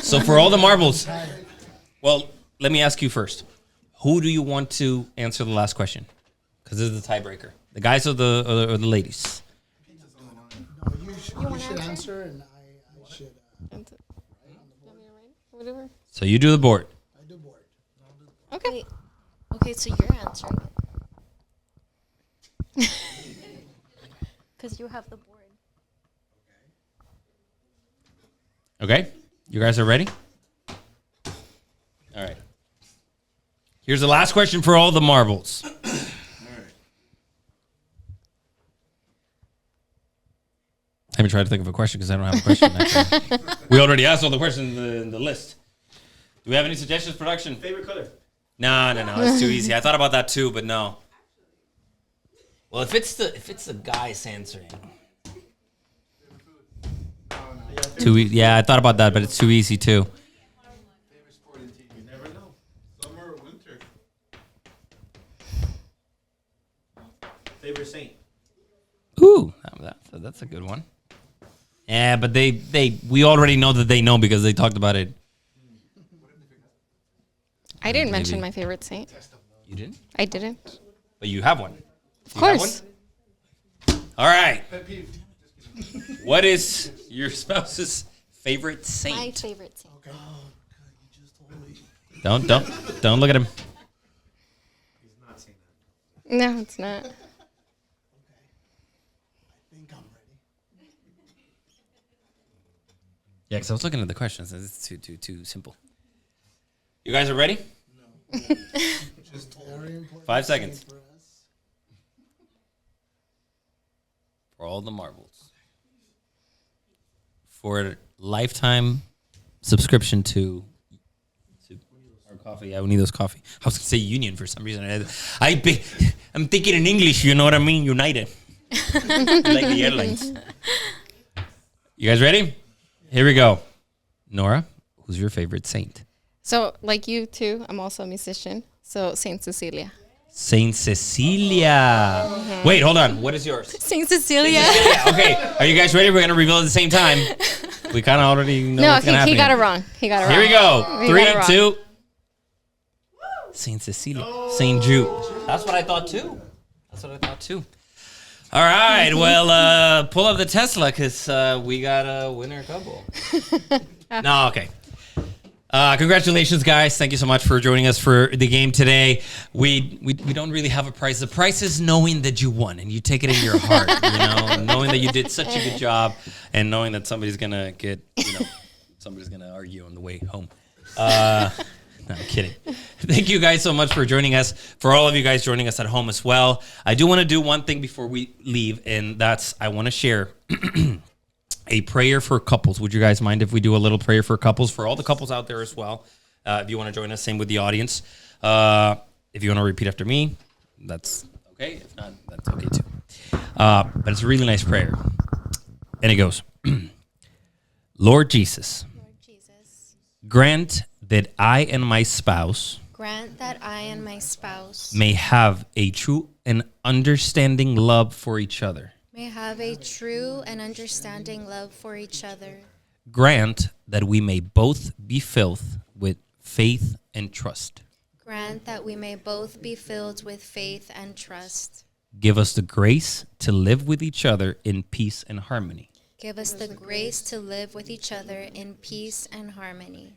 Speaker 1: So for all the marbles. Well, let me ask you first. Who do you want to answer the last question? Because this is the tiebreaker. The guys or the ladies?
Speaker 4: No, you should answer, and I should.
Speaker 2: Whatever.
Speaker 1: So you do the board.
Speaker 4: I do board.
Speaker 2: Okay.
Speaker 5: Okay, so you're answering it. Because you have the board.
Speaker 1: Okay. You guys are ready? All right. Here's the last question for all the marbles. All right. Let me try to think of a question because I don't have a question. We already asked all the questions in the list. Do we have any suggestions, production?
Speaker 6: Favorite color?
Speaker 1: No. It's too easy. I thought about that too, but no. Well, if it's the guys answering. Too easy. Yeah, I thought about that, but it's too easy too.
Speaker 6: Favorite sport and team? You never know. Summer or winter? Favorite saint?
Speaker 1: Ooh, that's a good one. Yeah, but we already know that they know because they talked about it.
Speaker 2: I didn't mention my favorite saint.
Speaker 1: You didn't?
Speaker 2: I didn't.
Speaker 1: But you have one.
Speaker 2: Of course.
Speaker 1: All right. What is your spouse's favorite saint?
Speaker 5: My favorite saint.
Speaker 4: Okay.
Speaker 1: Don't look at him.
Speaker 6: He's not saying that.
Speaker 2: No, it's not.
Speaker 4: I think I'm ready.
Speaker 1: Yeah, because I was looking at the questions. It's too simple. You guys are ready?
Speaker 4: No. Just very important.
Speaker 1: 5 seconds.
Speaker 4: For us.
Speaker 1: For all the marbles. For a lifetime subscription to our coffee. Yeah, Unidos Coffee. I was going to say Union for some reason. I'm thinking in English, you know what I mean? United. Like the airlines. You guys ready? Here we go. Nora, who's your favorite saint?
Speaker 2: So, like you too, I'm also a musician. So, Saint Cecilia.
Speaker 1: Saint Cecilia. Mm-hmm. Wait, hold on. What is yours?
Speaker 5: Saint Cecilia.
Speaker 1: Okay, are you guys ready? We're going to reveal at the same time. We kind of already know what's going to happen.
Speaker 2: He got it wrong.
Speaker 1: Here we go. 3, 2. Saint Cecilia. Saint Jude. That's what I thought too. All right. Well, pull up the Tesla because we got a winner couple. No, okay. Congratulations, guys. Thank you so much for joining us for the game today. We don't really have a prize. The prize is knowing that you won and you take it in your heart, knowing that you did such a good job and knowing that somebody's going to get, somebody's going to argue on the way home. No, I'm kidding. Thank you guys so much for joining us. For all of you guys joining us at home as well. I do want to do one thing before we leave, and that's I want to share a prayer for couples. Would you guys mind if we do a little prayer for couples, for all the couples out there as well? If you want to join us, same with the audience. If you want to repeat after me, that's okay. If not, that's okay too. But it's a really nice prayer. And it goes, Lord Jesus, grant that I and my spouse
Speaker 5: Grant that I and my spouse
Speaker 1: may have a true and understanding love for each other.
Speaker 5: May have a true and understanding love for each other.
Speaker 1: Grant that we may both be filled with faith and trust.
Speaker 5: Grant that we may both be filled with faith and trust.
Speaker 1: Give us the grace to live with each other in peace and harmony.
Speaker 5: Give us the grace to live with each other in peace and harmony.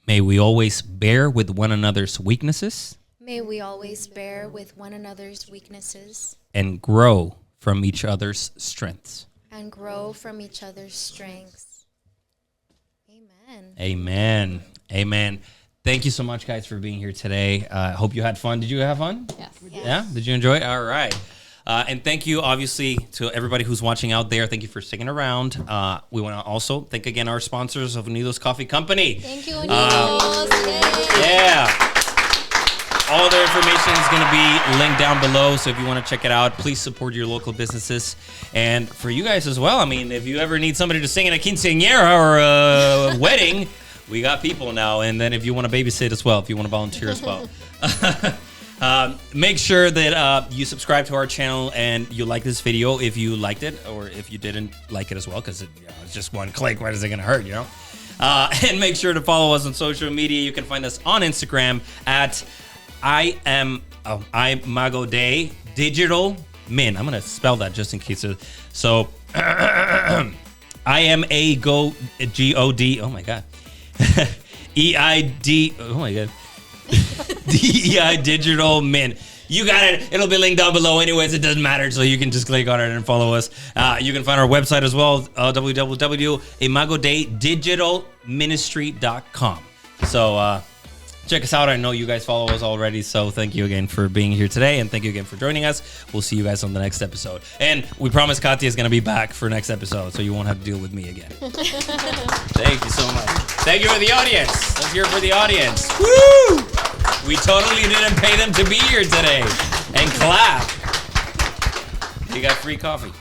Speaker 1: May we always bear with one another's weaknesses.
Speaker 5: May we always bear with one another's weaknesses.
Speaker 1: And grow from each other's strengths.
Speaker 5: And grow from each other's strengths. Amen.
Speaker 1: Amen. Amen. Thank you so much, guys, for being here today. I hope you had fun. Did you have fun?
Speaker 2: Yes.
Speaker 1: Yeah? Did you enjoy it? All right. And thank you, obviously, to everybody who's watching out there. Thank you for sticking around. We want to also thank again our sponsors of Unidos Coffee Company.
Speaker 5: Thank you, Unidos.
Speaker 1: Yeah. All their information is going to be linked down below. So if you want to check it out, please support your local businesses. And for you guys as well, I mean, if you ever need somebody to sing in a quinceañera or a wedding, we got people now. And then if you want to babysit as well, if you want to volunteer as well. Make sure that you subscribe to our channel and you like this video if you liked it, or if you didn't like it as well, because it's just one click. Why is it going to hurt, And make sure to follow us on social media. You can find us on Instagram at I'm Mago Day Digital Min. I'm going to spell that just in case. So I am a G-O-D. Oh, my God. E-I-D. Oh, my God. DEI Digital Min. You got it. It'll be linked down below anyways. It doesn't matter. So you can just click on it and follow us. You can find our website as well, www.imagodaydigitalministry.com. So check us out. I know you guys follow us already. So thank you again for being here today. And thank you again for joining us. We'll see you guys on the next episode. And we promise Katia is going to be back for next episode. So you won't have to deal with me again. Thank you so much. Thank you for the audience. Let's hear it for the audience. Woo! We totally didn't pay them to be here today. And clap. You got free coffee.